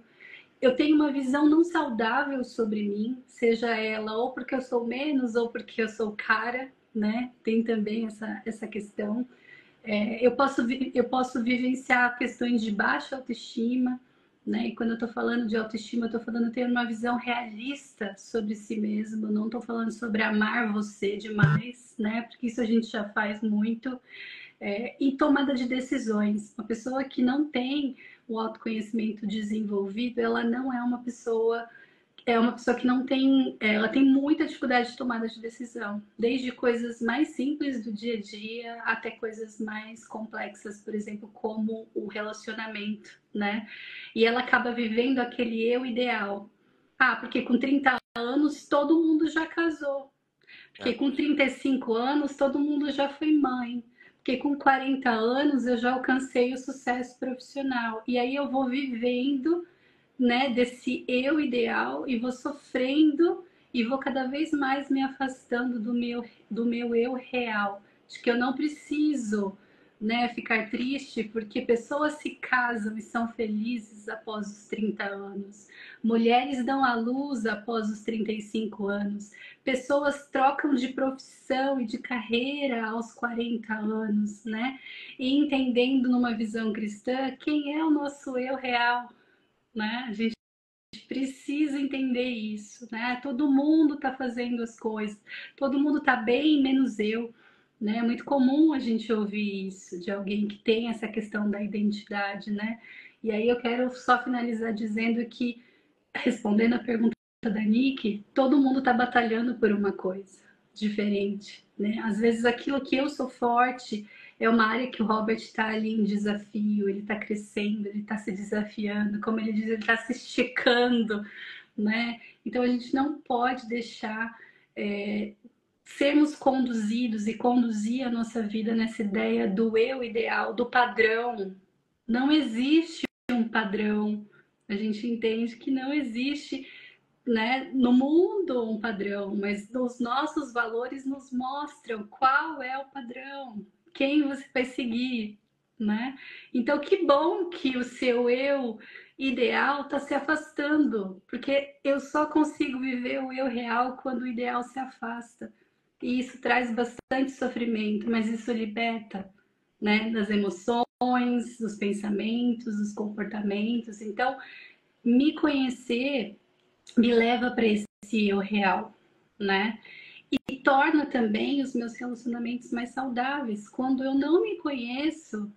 Eu tenho uma visão não saudável sobre mim, seja ela ou porque eu sou menos ou porque eu sou cara, né? Tem também essa questão. Eu posso vivenciar questões de baixa autoestima, né? E quando eu tô falando de autoestima, eu tô falando de ter uma visão realista sobre si mesmo, não tô falando sobre amar você demais, né? Porque isso a gente já faz muito. E tomada de decisões. Uma pessoa que não tem o autoconhecimento desenvolvido, ela não é uma pessoa que não tem, ela tem muita dificuldade de tomada de decisão, desde coisas mais simples do dia a dia até coisas mais complexas, por exemplo, como o relacionamento, né? E ela acaba vivendo aquele eu ideal. Ah, porque com 30 anos todo mundo já casou. Porque com 35 anos todo mundo já foi mãe. Porque com 40 anos eu já alcancei o sucesso profissional. E aí eu vou vivendo, né, desse eu ideal e vou sofrendo e vou cada vez mais me afastando do meu eu real. De que eu não preciso, né, ficar triste porque pessoas se casam e são felizes após os 30 anos. Mulheres dão à luz após os 35 anos. Pessoas trocam de profissão e de carreira aos 40 anos, né? E entendendo numa visão cristã quem é o nosso eu real, né? A gente precisa entender isso, né? Todo mundo está fazendo as coisas, todo mundo está bem, menos eu, né? É muito comum a gente ouvir isso de alguém que tem essa questão da identidade, né? E aí eu quero só finalizar dizendo que, respondendo a pergunta da Nick, todo mundo está batalhando por uma coisa diferente, né? Às vezes aquilo que eu sou forte é uma área que o Robert está ali em desafio, ele está crescendo, ele está se desafiando, como ele diz, ele está se esticando, né? Então a gente não pode deixar sermos conduzidos e conduzir a nossa vida nessa ideia do eu ideal, do padrão. Não existe um padrão. A gente entende que não existe, né, no mundo um padrão, mas os nossos valores nos mostram qual é o padrão, quem você vai seguir, né? Então, que bom que o seu eu ideal está se afastando, porque eu só consigo viver o eu real quando o ideal se afasta. E isso traz bastante sofrimento, mas isso liberta, né, das emoções, dos pensamentos, dos comportamentos. Então, me conhecer me leva para esse eu real, né? E torna também os meus relacionamentos mais saudáveis. Quando eu não me conheço,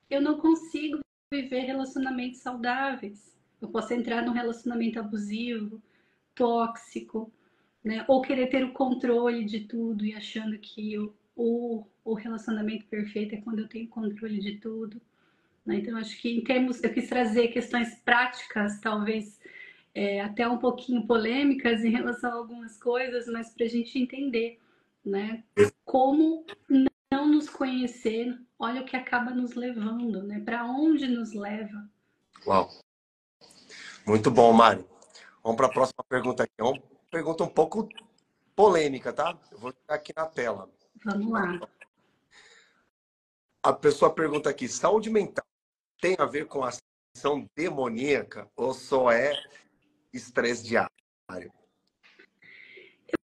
eu não consigo viver relacionamentos saudáveis. Eu posso entrar num relacionamento abusivo, tóxico, né? Ou querer ter o controle de tudo e achando que o relacionamento perfeito é quando eu tenho controle de tudo. Né? Então, acho que em termos, eu quis trazer questões práticas, talvez até um pouquinho polêmicas em relação a algumas coisas, mas para a gente entender, né? Como não nos conhecer, olha o que acaba nos levando, né? Para onde nos leva. Uau, muito bom, Mari. Vamos para a próxima pergunta aqui. É uma pergunta um pouco polêmica, tá? Eu vou ficar aqui na tela. Vamos lá. A pessoa pergunta aqui: saúde mental tem a ver com ação demoníaca ou só é estresse diário?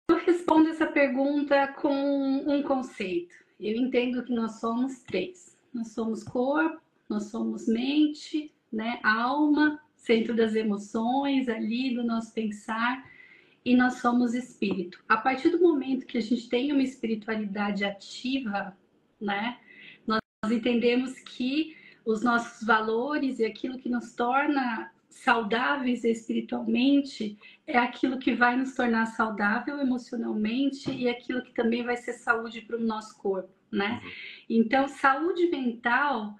Eu respondo essa pergunta com um conceito. Eu entendo que nós somos três. Nós somos corpo, nós somos mente, né? Alma, centro das emoções ali do nosso pensar. e nós somos espírito. A partir do momento que a gente tem uma espiritualidade ativa, né, nós entendemos que os nossos valores e aquilo que nos torna saudáveis espiritualmente é aquilo que vai nos tornar saudável emocionalmente e aquilo que também vai ser saúde para o nosso corpo, né? Então, saúde mental,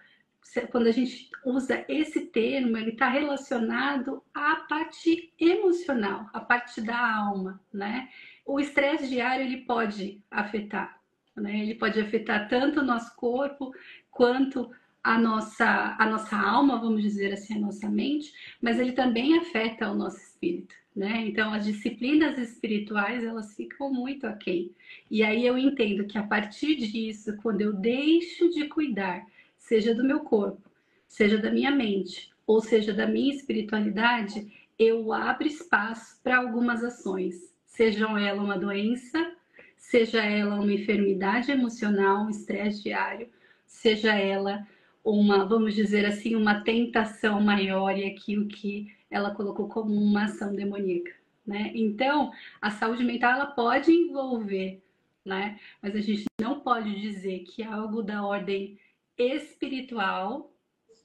quando a gente usa esse termo, ele está relacionado à parte emocional, à parte da alma, né? O estresse diário, ele pode afetar, né? Ele pode afetar tanto o nosso corpo quanto a nossa alma, vamos dizer assim, a nossa mente, mas ele também afeta o nosso espírito, né? Então, as disciplinas espirituais, elas ficam muito aquém. E aí eu entendo que a partir disso, quando eu deixo de cuidar, seja do meu corpo, seja da minha mente, ou seja da minha espiritualidade, eu abro espaço para algumas ações, sejam ela uma doença, seja ela uma enfermidade emocional, um estresse diário, seja ela uma, vamos dizer assim, uma tentação maior e aquilo que ela colocou como uma ação demoníaca, né? Então, a saúde mental ela pode envolver, né? Mas a gente não pode dizer que é algo da ordem espiritual,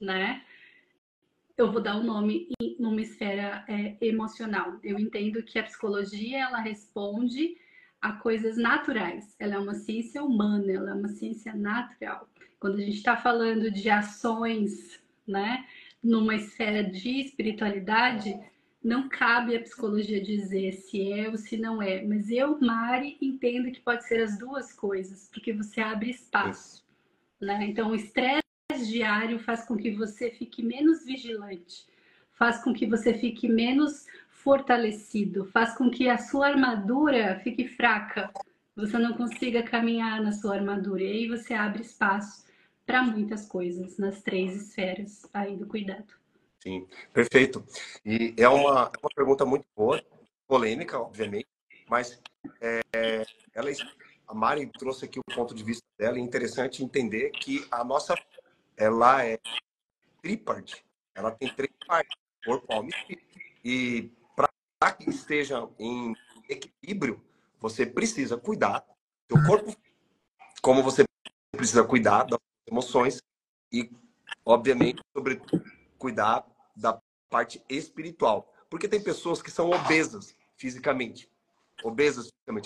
né? Eu vou dar o nome numa esfera emocional. Eu entendo que a psicologia ela responde a coisas naturais. Ela é uma ciência humana, ela é uma ciência natural. Quando a gente está falando de ações, né, numa esfera de espiritualidade, não cabe à psicologia dizer se é ou se não é. Mas eu, Mari, entendo que pode ser as duas coisas, porque você abre espaço, né? Então, o estresse diário faz com que você fique menos vigilante, faz com que você fique menos fortalecido, faz com que a sua armadura fique fraca, você não consiga caminhar na sua armadura. E aí você abre espaço para muitas coisas nas três esferas aí do cuidado. Sim, perfeito. E é uma pergunta muito boa, polêmica, obviamente, mas ela, a Mari trouxe aqui o ponto de vista dela, e é interessante entender que a nossa, ela é tríparte, ela tem três partes, corpo, alma e espírito. E para que esteja em equilíbrio, você precisa cuidar do seu corpo, como você precisa cuidar das emoções e, obviamente, sobretudo, cuidar da parte espiritual. Porque tem pessoas que são obesas fisicamente,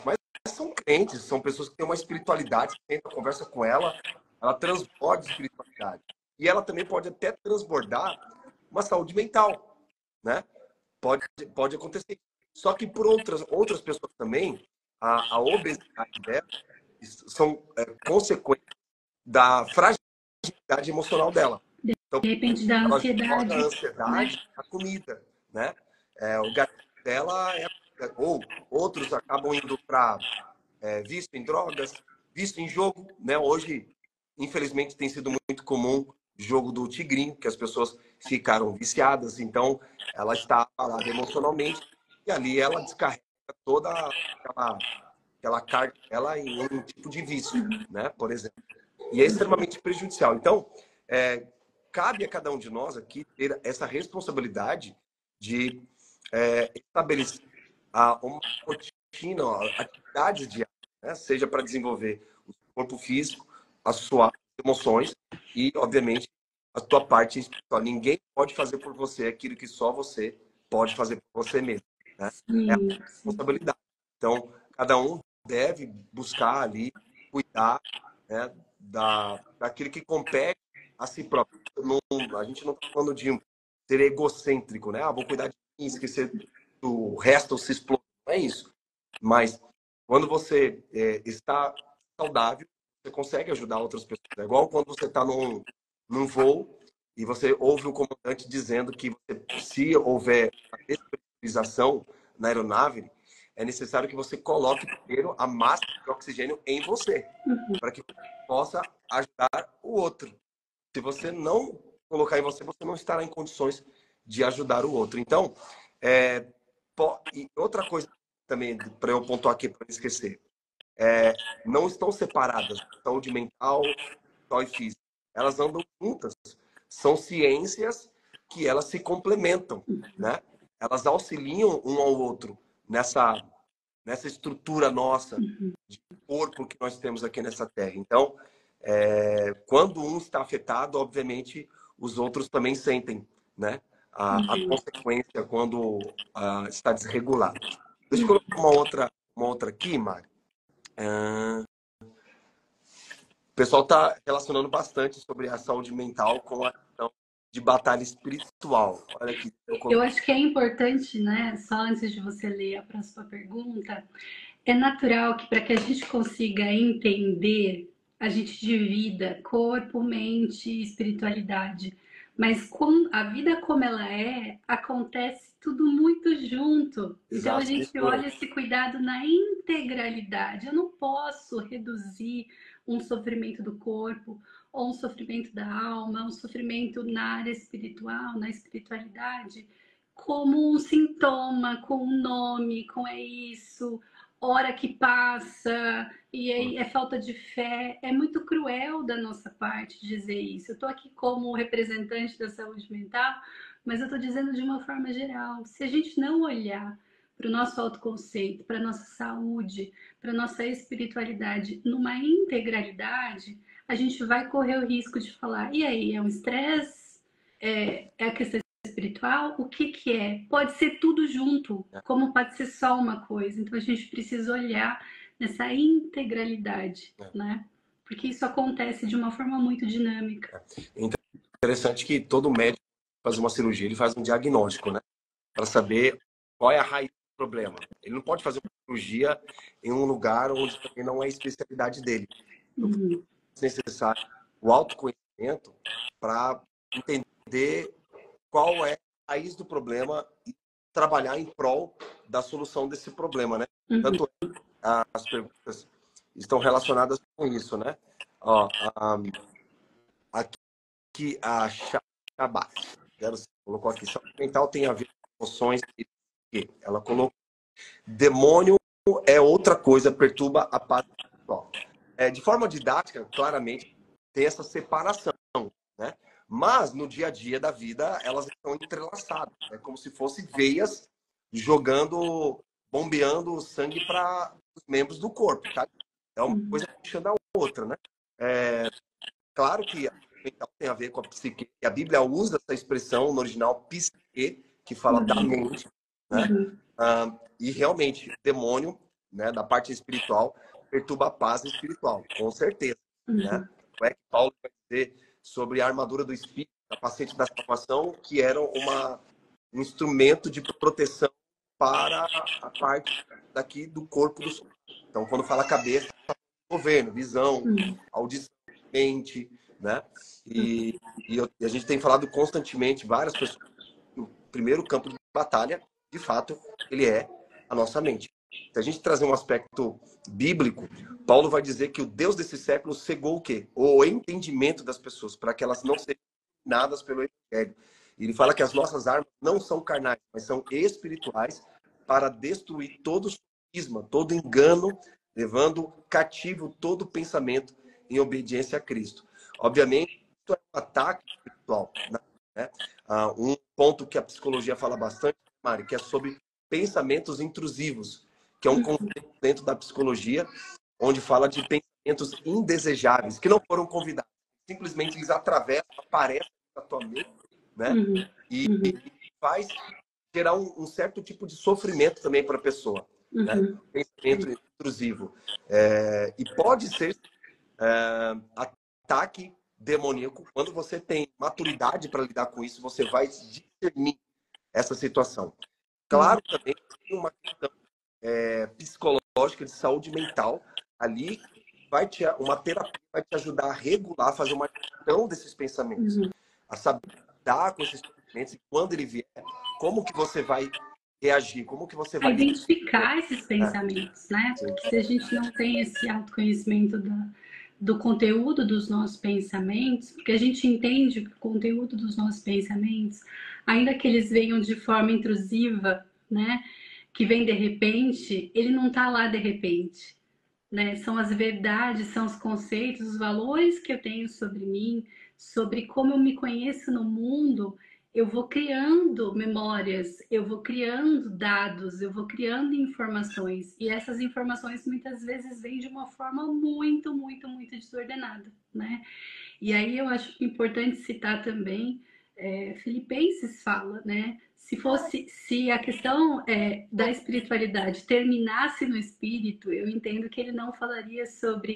mas são crentes, são pessoas que têm uma espiritualidade, você tenta conversa com ela, ela transborda espiritualidade. E ela também pode até transbordar uma saúde mental, né? Pode acontecer. Só que por outras pessoas também, a obesidade dela são consequências da fragilidade emocional dela. Então, De repente, da ela ansiedade, joga a ansiedade né? na comida, né? O gatilho dela ou outros acabam indo para vício em drogas, vício em jogo, né? Hoje, infelizmente, tem sido muito comum jogo do tigrinho, que as pessoas ficaram viciadas, então ela está abalada emocionalmente e ali ela descarrega toda aquela carga dela em um tipo de vício, né? Por exemplo. E é extremamente prejudicial. Então, cabe a cada um de nós aqui ter essa responsabilidade de estabelecer uma rotina, atividades diárias, né? Seja para desenvolver o seu corpo físico, as suas emoções e, obviamente, a sua parte espiritual. Ninguém pode fazer por você aquilo que só você pode fazer por você mesmo, né? É a Sim, sim. responsabilidade. Então, cada um deve buscar ali, cuidar, né, daquilo que compete a si próprio. A gente não está falando de ser egocêntrico, né? Vou cuidar de mim, esquecer do resto, se explodir. Não é isso. Mas quando você está saudável, você consegue ajudar outras pessoas. É igual quando você está num voo e você ouve o comandante dizendo que se houver uma despressurização na aeronave, é necessário que você coloque primeiro a máscara de oxigênio em você, para que você possa ajudar o outro. Se você não colocar em você, você não estará em condições de ajudar o outro. Então, e outra coisa também, para eu pontuar aqui, para não esquecer, não estão separadas, saúde mental e física. Elas andam juntas. São ciências que elas se complementam, né? Elas auxiliam um ao outro nessa, nessa estrutura nossa uhum, de corpo que nós temos aqui nessa terra. Então, quando um está afetado, obviamente, os outros também sentem, né? A uhum. consequência quando está desregulado. Deixa eu Uhum. colocar uma outra aqui, Mari. Ah, o pessoal está relacionando bastante sobre a saúde mental com a questão de batalha espiritual. Olha aqui. Eu acho que é importante, né? Só antes de você ler a próxima pergunta, é natural que para que a gente consiga entender, a gente divida corpo, mente e espiritualidade. Mas com a vida como ela é, acontece tudo muito junto. Então a Exato, gente mistura. olha esse cuidado na integralidade. Eu não posso reduzir um sofrimento do corpo ou um sofrimento da alma, um sofrimento na área espiritual, na espiritualidade, como um sintoma, com um nome, com é isso, hora que passa, e aí é falta de fé. É muito cruel da nossa parte dizer isso. Eu estou aqui como representante da saúde mental, mas eu estou dizendo de uma forma geral. Se a gente não olhar para o nosso autoconceito, para a nossa saúde, para a nossa espiritualidade numa integralidade, a gente vai correr o risco de falar, e aí, é um estresse? É a questão espiritual? O que que é? Pode ser tudo junto, como pode ser só uma coisa. Então a gente precisa olhar nessa integralidade, né? Porque isso acontece de uma forma muito dinâmica. Interessante que todo médico faz uma cirurgia, ele faz um diagnóstico, né? Para saber qual é a raiz do problema. Ele não pode fazer uma cirurgia em um lugar onde também não é a especialidade dele. Então, Uhum, é necessário o autoconhecimento para entender qual é a raiz do problema e trabalhar em prol da solução desse problema, né? uhum, Tanto as perguntas estão relacionadas com isso, né? Ó, aqui a Shabat, colocou aqui, saúde mental tem a ver com emoções e ela colocou demônio é outra coisa, perturba a paz espiritual. De forma didática, claramente, tem essa separação, né? Mas no dia a dia da vida, elas estão entrelaçadas. É como se fossem veias jogando, bombeando sangue para os membros do corpo, tá? É uma uhum, coisa puxando a outra, né? Claro que a mental tem a ver com a psique. E a Bíblia usa essa expressão no original psique, que fala da uhum, mente, né? uhum, E realmente, o demônio, né, da parte espiritual, perturba a paz espiritual, com certeza, né? uhum, Não é que Paulo vai dizer sobre a armadura do espírito, capacete da salvação, que era um instrumento de proteção para a parte daqui do corpo do soldado. Então, quando fala cabeça, governo, visão, uhum, audição, mente, né? E a gente tem falado constantemente, várias pessoas, o primeiro campo de batalha, de fato, ele é a nossa mente. Se a gente trazer um aspecto bíblico, Paulo vai dizer que o Deus desse século cegou o quê? O entendimento das pessoas, para que elas não sejam ensinadas pelo Evangelho. Ele fala que as nossas armas não são carnais, mas são espirituais para destruir todo sofisma, todo engano, levando cativo todo pensamento em obediência a Cristo. Obviamente, isso é um ataque espiritual, né? Um ponto que a psicologia fala bastante, Mari, que é sobre pensamentos intrusivos, que é um conceito dentro da psicologia, onde fala de pensamentos indesejáveis, que não foram convidados. Simplesmente eles atravessam, aparecem na tua mente, né? uhum, E uhum, faz gerar um certo tipo de sofrimento também para a pessoa, né? uhum. Pensamento intrusivo. E pode ser ataque demoníaco. Quando você tem maturidade para lidar com isso, você vai discernir essa situação. Claro, também tem uma questão psicológica de saúde mental ali, uma terapia vai te ajudar a regular, fazer uma gestão desses pensamentos, Uhum. a saber lidar com esses pensamentos e quando ele vier, como que você vai reagir, como que você A vai lidar. identificar esses pensamentos, né? Sim. Porque se a gente não tem esse autoconhecimento do conteúdo dos nossos pensamentos, porque a gente entende que o conteúdo dos nossos pensamentos, ainda que eles venham de forma intrusiva, né? Que vem de repente, ele não tá lá de repente, né? São as verdades, são os conceitos, os valores que eu tenho sobre mim, sobre como eu me conheço no mundo, eu vou criando memórias, eu vou criando dados, eu vou criando informações. E essas informações muitas vezes vêm de uma forma muito, muito, muito desordenada, né? E aí eu acho importante citar também, Filipenses fala, né? Se a questão da espiritualidade terminasse no espírito, eu entendo que ele não falaria sobre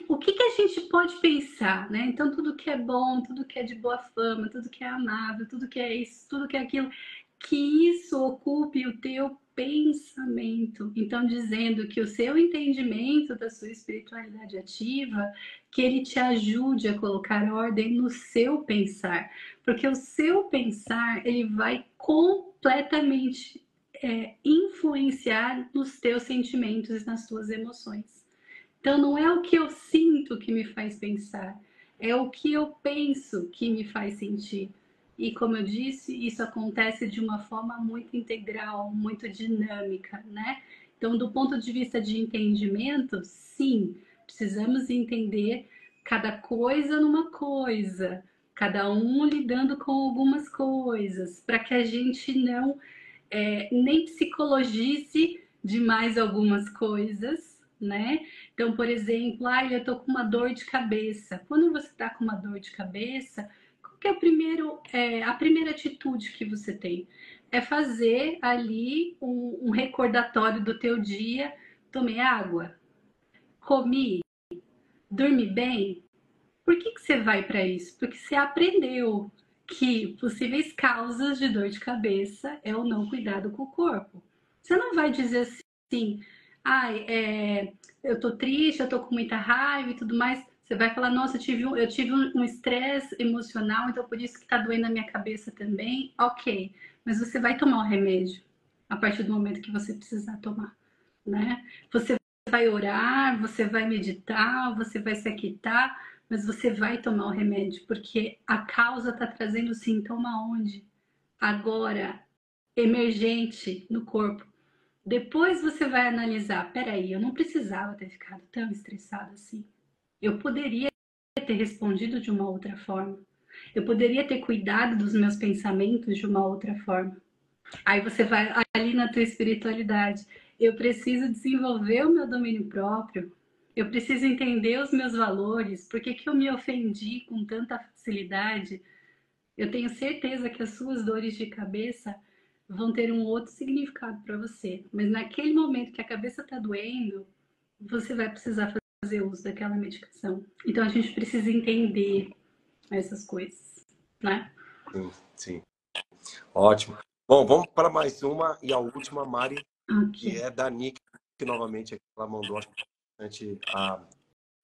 o que que a gente pode pensar, né? Então tudo que é bom, tudo que é de boa fama, tudo que é amável, tudo que é isso, tudo que é aquilo, que isso ocupe o teu pensamento. Então dizendo que o seu entendimento da sua espiritualidade ativa, que ele te ajude a colocar ordem no seu pensar, porque o seu pensar ele vai completamente influenciar nos teus sentimentos e nas tuas emoções. Então não é o que eu sinto que me faz pensar, é o que eu penso que me faz sentir. E como eu disse, isso acontece de uma forma muito integral, muito dinâmica, né? Então, do ponto de vista de entendimento, sim, precisamos entender cada coisa numa coisa, cada um lidando com algumas coisas, para que a gente não nem psicologize demais algumas coisas, né? Então, por exemplo, eu tô com uma dor de cabeça. Quando você tá com uma dor de cabeça, qual que é a primeira atitude que você tem? É fazer ali um recordatório do teu dia. Tomei água, comi, dormi bem. Por que que você vai para isso? Porque você aprendeu que possíveis causas de dor de cabeça é o não cuidado com o corpo. Você não vai dizer assim, ai, eu tô triste, eu tô com muita raiva e tudo mais. Você vai falar, nossa, eu tive um estresse emocional, então por isso que tá doendo a minha cabeça também. Ok, mas você vai tomar o remédio a partir do momento que você precisar tomar, né? Você vai orar, você vai meditar, você vai se aquietar, mas você vai tomar o remédio, porque a causa está trazendo sintoma onde? Agora, emergente no corpo. Depois você vai analisar, peraí, eu não precisava ter ficado tão estressado assim. Eu poderia ter respondido de uma outra forma. Eu poderia ter cuidado dos meus pensamentos de uma outra forma. Aí você vai ali na tua espiritualidade. Eu preciso desenvolver o meu domínio próprio. Eu preciso entender os meus valores. Por que que eu me ofendi com tanta facilidade? Eu tenho certeza que as suas dores de cabeça vão ter um outro significado para você. Mas naquele momento que a cabeça está doendo, você vai precisar fazer uso daquela medicação. Então a gente precisa entender essas coisas, né? Sim, sim. Ótimo. Bom, vamos para mais uma e a última, Mari, que Ok. é da Nick, que novamente aqui ela mandou, acho que é importante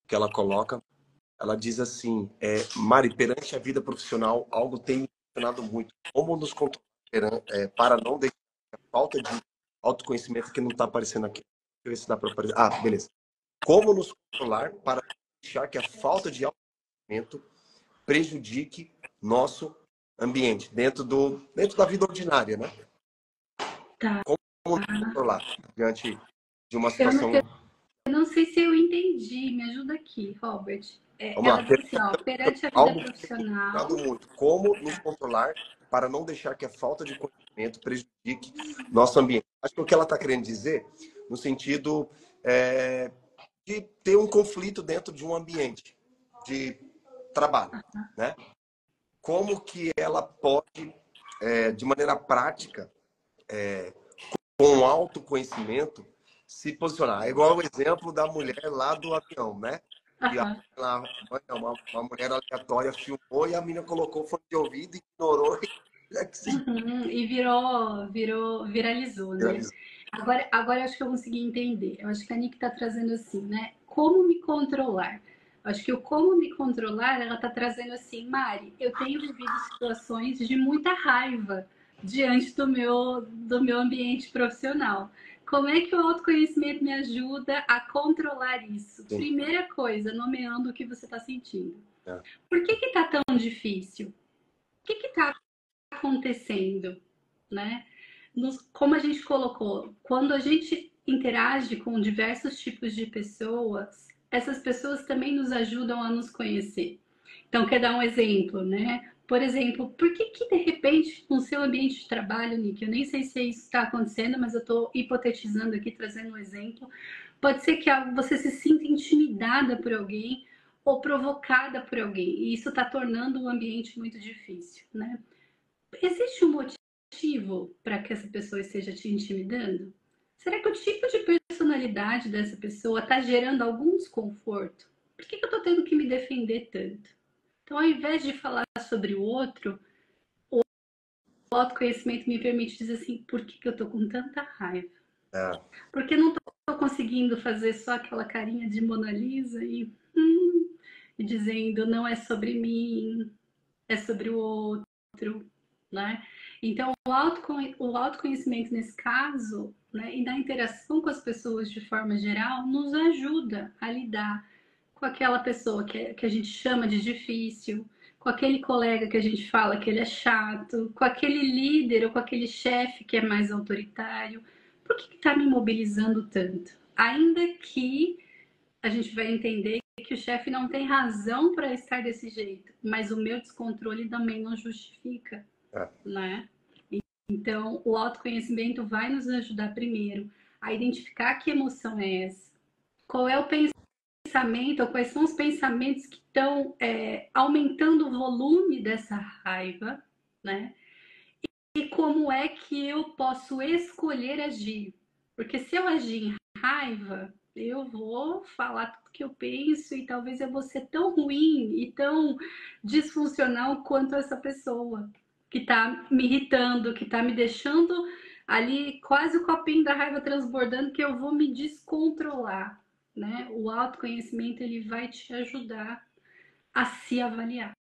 que ela coloca. Ela diz assim, Mari, perante a vida profissional, algo tem me ensinado muito. Como nos controlar para não deixar a falta de autoconhecimento que não está aparecendo aqui. Deixa eu ver se dá para aparecer. Ah, beleza. Como nos controlar para não deixar que a falta de autoconhecimento prejudique nosso ambiente, dentro da vida ordinária, né? Tá. Como nos controlar diante de uma Eu não, situação. Eu não sei se eu entendi, me ajuda aqui, Robert. Vamos Ela lá. diz assim, ó, perante a vida Algo que tem me profissional. ensinado muito. Como nos controlar para não deixar que a falta de conhecimento prejudique nosso ambiente. Acho que o que ela está querendo dizer, no sentido de ter um conflito dentro de um ambiente de trabalho, né? Como que ela pode, de maneira prática, com autoconhecimento, se posicionar. É igual o exemplo da mulher lá do avião, né? E Aham. uma mulher aleatória filmou e a menina colocou fone de ouvido, ignorou e se Uhum, e viralizou, né? viralizou. Agora eu acho que eu consegui entender. Eu acho que a Nick está trazendo assim, né? Como me controlar? Eu acho que o como me controlar, ela está trazendo assim, Mari, eu tenho vivido situações de muita raiva diante do meu ambiente profissional. Como é que o autoconhecimento me ajuda a controlar isso? Sim, Primeira coisa, nomeando o que você está sentindo. é, Por que que tá tão difícil? O que que tá acontecendo, né? Como a gente colocou, quando a gente interage com diversos tipos de pessoas, essas pessoas também nos ajudam a nos conhecer. Então, quer dar um exemplo, né? Por exemplo, por que que de repente no seu ambiente de trabalho, Nick, eu nem sei se isso está acontecendo, mas eu estou hipotetizando aqui, trazendo um exemplo. Pode ser que você se sinta intimidada por alguém ou provocada por alguém, e isso está tornando o ambiente muito difícil, né? Existe um motivo para que essa pessoa esteja te intimidando? Será que o tipo de personalidade dessa pessoa está gerando algum desconforto? Por que que eu estou tendo que me defender tanto? Então, ao invés de falar sobre o outro, o autoconhecimento me permite dizer assim, por que que eu tô com tanta raiva? É, Porque não tô conseguindo fazer só aquela carinha de Mona Lisa e dizendo não é sobre mim, é sobre o outro, né? Então, o autoconhecimento nesse caso, né, e na interação com as pessoas de forma geral, nos ajuda a lidar com aquela pessoa que a gente chama de difícil, com aquele colega que a gente fala que ele é chato, com aquele líder ou com aquele chefe que é mais autoritário. Por que está me mobilizando tanto? Ainda que a gente vai entender que o chefe não tem razão para estar desse jeito, mas o meu descontrole também não justifica, é. né? Então, o autoconhecimento vai nos ajudar primeiro a identificar que emoção é essa, qual é o pensamento, ou quais são os pensamentos que estão aumentando o volume dessa raiva, né? E como é que eu posso escolher agir? Porque se eu agir em raiva, eu vou falar tudo que eu penso e talvez eu vou ser tão ruim e tão disfuncional quanto essa pessoa que está me irritando, que está me deixando ali quase o copinho da raiva transbordando, que eu vou me descontrolar, né? O autoconhecimento ele vai te ajudar a se avaliar,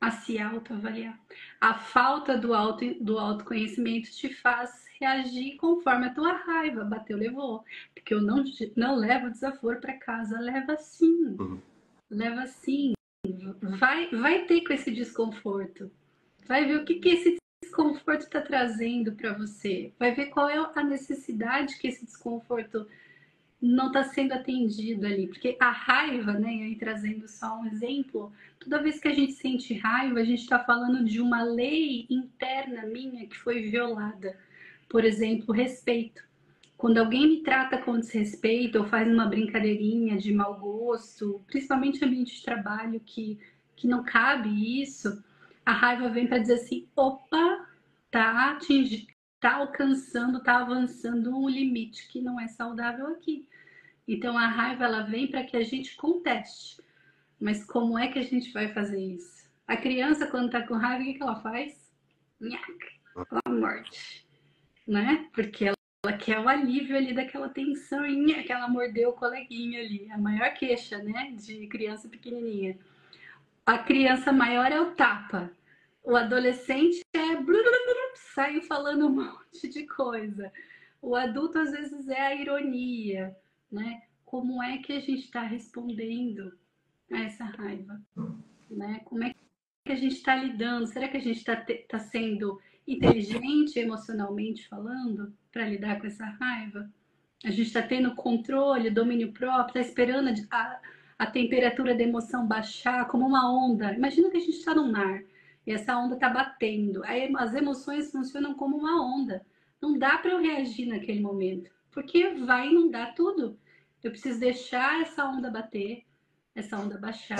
a se autoavaliar. A falta do autoconhecimento te faz reagir conforme a tua raiva. Bateu, levou. Porque eu não levo desaforo para casa. Leva sim. Uhum. Leva sim. Vai ter com esse desconforto. Vai ver o que esse desconforto está trazendo para você. Vai ver qual é a necessidade que esse desconforto não está sendo atendido ali, porque a raiva, né, e aí trazendo só um exemplo, toda vez que a gente sente raiva, a gente está falando de uma lei interna minha que foi violada. Por exemplo, respeito. Quando alguém me trata com desrespeito ou faz uma brincadeirinha de mau gosto, principalmente no ambiente de trabalho que não cabe isso, a raiva vem para dizer assim, opa, tá alcançando, tá avançando um limite que não é saudável aqui. Então a raiva ela vem para que a gente conteste. Mas como é que a gente vai fazer isso? A criança, quando está com raiva, o que ela faz? Nhaca, ela morde, né? Porque ela quer o alívio ali daquela tensão, que ela mordeu o coleguinha ali. A maior queixa, né, de criança pequenininha. A criança maior é o tapa. O adolescente é sai falando um monte de coisa. O adulto às vezes é a ironia, né? Como é que a gente está respondendo a essa raiva, né? Como é que a gente está lidando? Será que a gente está sendo inteligente emocionalmente falando para lidar com essa raiva? A gente está tendo controle, domínio próprio, está esperando a temperatura da emoção baixar como uma onda. Imagina que a gente está no mar e essa onda está batendo. Aí as emoções funcionam como uma onda. Não dá para eu reagir naquele momento, porque vai inundar tudo. Eu preciso deixar essa onda bater, essa onda baixar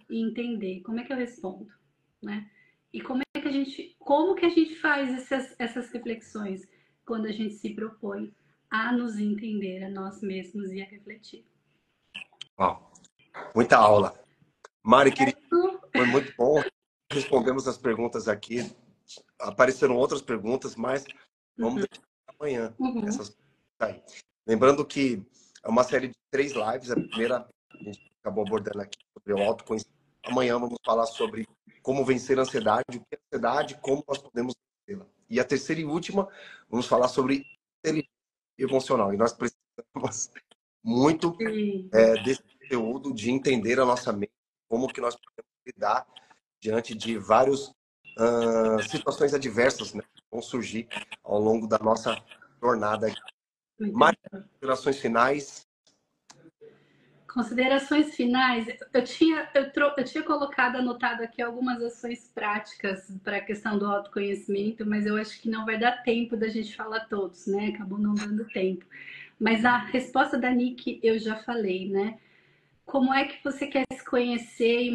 e entender como é que eu respondo, né? E como que a gente faz essas reflexões quando a gente se propõe a nos entender a nós mesmos e a refletir. Ó, muita aula. Mari, querida, foi muito bom. Respondemos as perguntas aqui. Apareceram outras perguntas, mas vamos deixar amanhã essas aí. Lembrando que é uma série de 3 lives. A primeira a gente acabou abordando aqui sobre o autoconhecimento. Amanhã vamos falar sobre como vencer a ansiedade, o que é ansiedade, como nós podemos vencê-la. E a terceira e última, vamos falar sobre inteligência emocional. E nós precisamos muito desse conteúdo de entender a nossa mente, como que nós podemos lidar diante de várias situações adversas, né, que vão surgir ao longo da nossa jornada. Mais considerações finais? Considerações finais. Eu tinha colocado, anotado aqui algumas ações práticas para a questão do autoconhecimento, mas eu acho que não vai dar tempo da gente falar todos, né? Acabou não dando tempo. Mas a resposta da Nick eu já falei, né? Como é que você quer se conhecer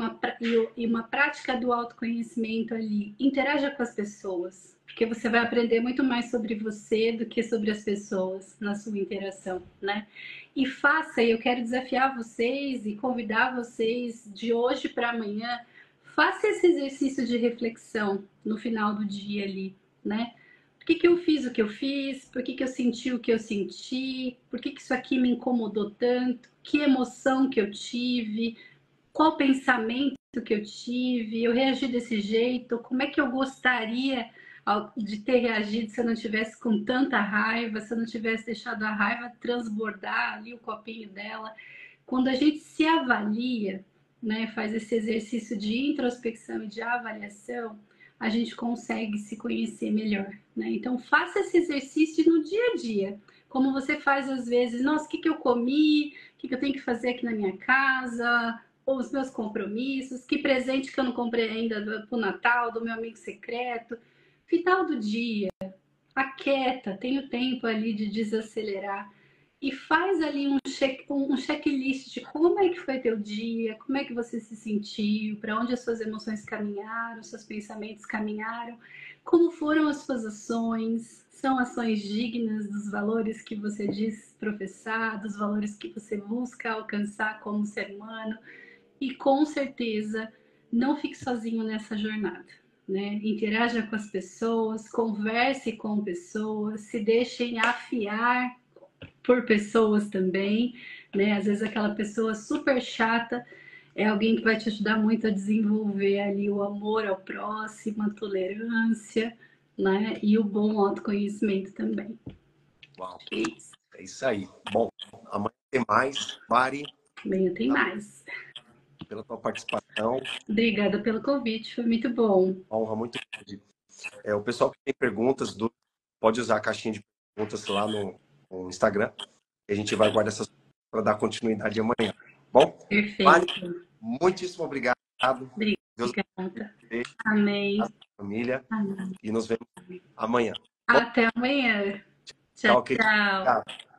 e uma prática do autoconhecimento ali? Interaja com as pessoas, porque você vai aprender muito mais sobre você do que sobre as pessoas na sua interação, né? E faça, eu quero desafiar vocês e convidar vocês de hoje para amanhã, faça esse exercício de reflexão no final do dia ali, né? Por que eu fiz o que eu fiz? Por que eu senti o que eu senti? Por que isso aqui me incomodou tanto? Que emoção que eu tive? Qual pensamento que eu tive? Eu reagi desse jeito? Como é que eu gostaria de ter reagido se eu não tivesse com tanta raiva, se eu não tivesse deixado a raiva transbordar ali o copinho dela? Quando a gente se avalia, né, faz esse exercício de introspecção e de avaliação, a gente consegue se conhecer melhor, né? Então faça esse exercício no dia a dia, como você faz às vezes, nossa, o que eu comi, o que eu tenho que fazer aqui na minha casa, ou os meus compromissos, que presente que eu não comprei ainda pro Natal, do meu amigo secreto. Final do dia, aquieta, tem o tempo ali de desacelerar e faz ali um checklist de como é que foi teu dia, como é que você se sentiu, para onde as suas emoções caminharam, seus pensamentos caminharam, como foram as suas ações, são ações dignas dos valores que você diz professar, dos valores que você busca alcançar como ser humano, e com certeza não fique sozinho nessa jornada, né? Interaja com as pessoas, converse com pessoas, se deixem afiar por pessoas também, né? Às vezes aquela pessoa super chata é alguém que vai te ajudar muito a desenvolver ali o amor ao próximo, a tolerância, né? E o bom autoconhecimento também. Uau, É isso. é isso aí. Bom, amanhã tem mais. Mari, Amanhã tem tá, mais. pela tua participação. Obrigada pelo convite, foi muito bom. Uma honra muito grande. O pessoal que tem perguntas, pode usar a caixinha de perguntas lá no Instagram. E a gente vai guardar essas para dar continuidade amanhã. Bom, Mari, Perfeito. muitíssimo obrigado. Deus Obrigada. abençoe a Amém. sua família Amém. e nos vemos amanhã. Bom, Até amanhã. Tchau, tchau, querido. tchau. Obrigado.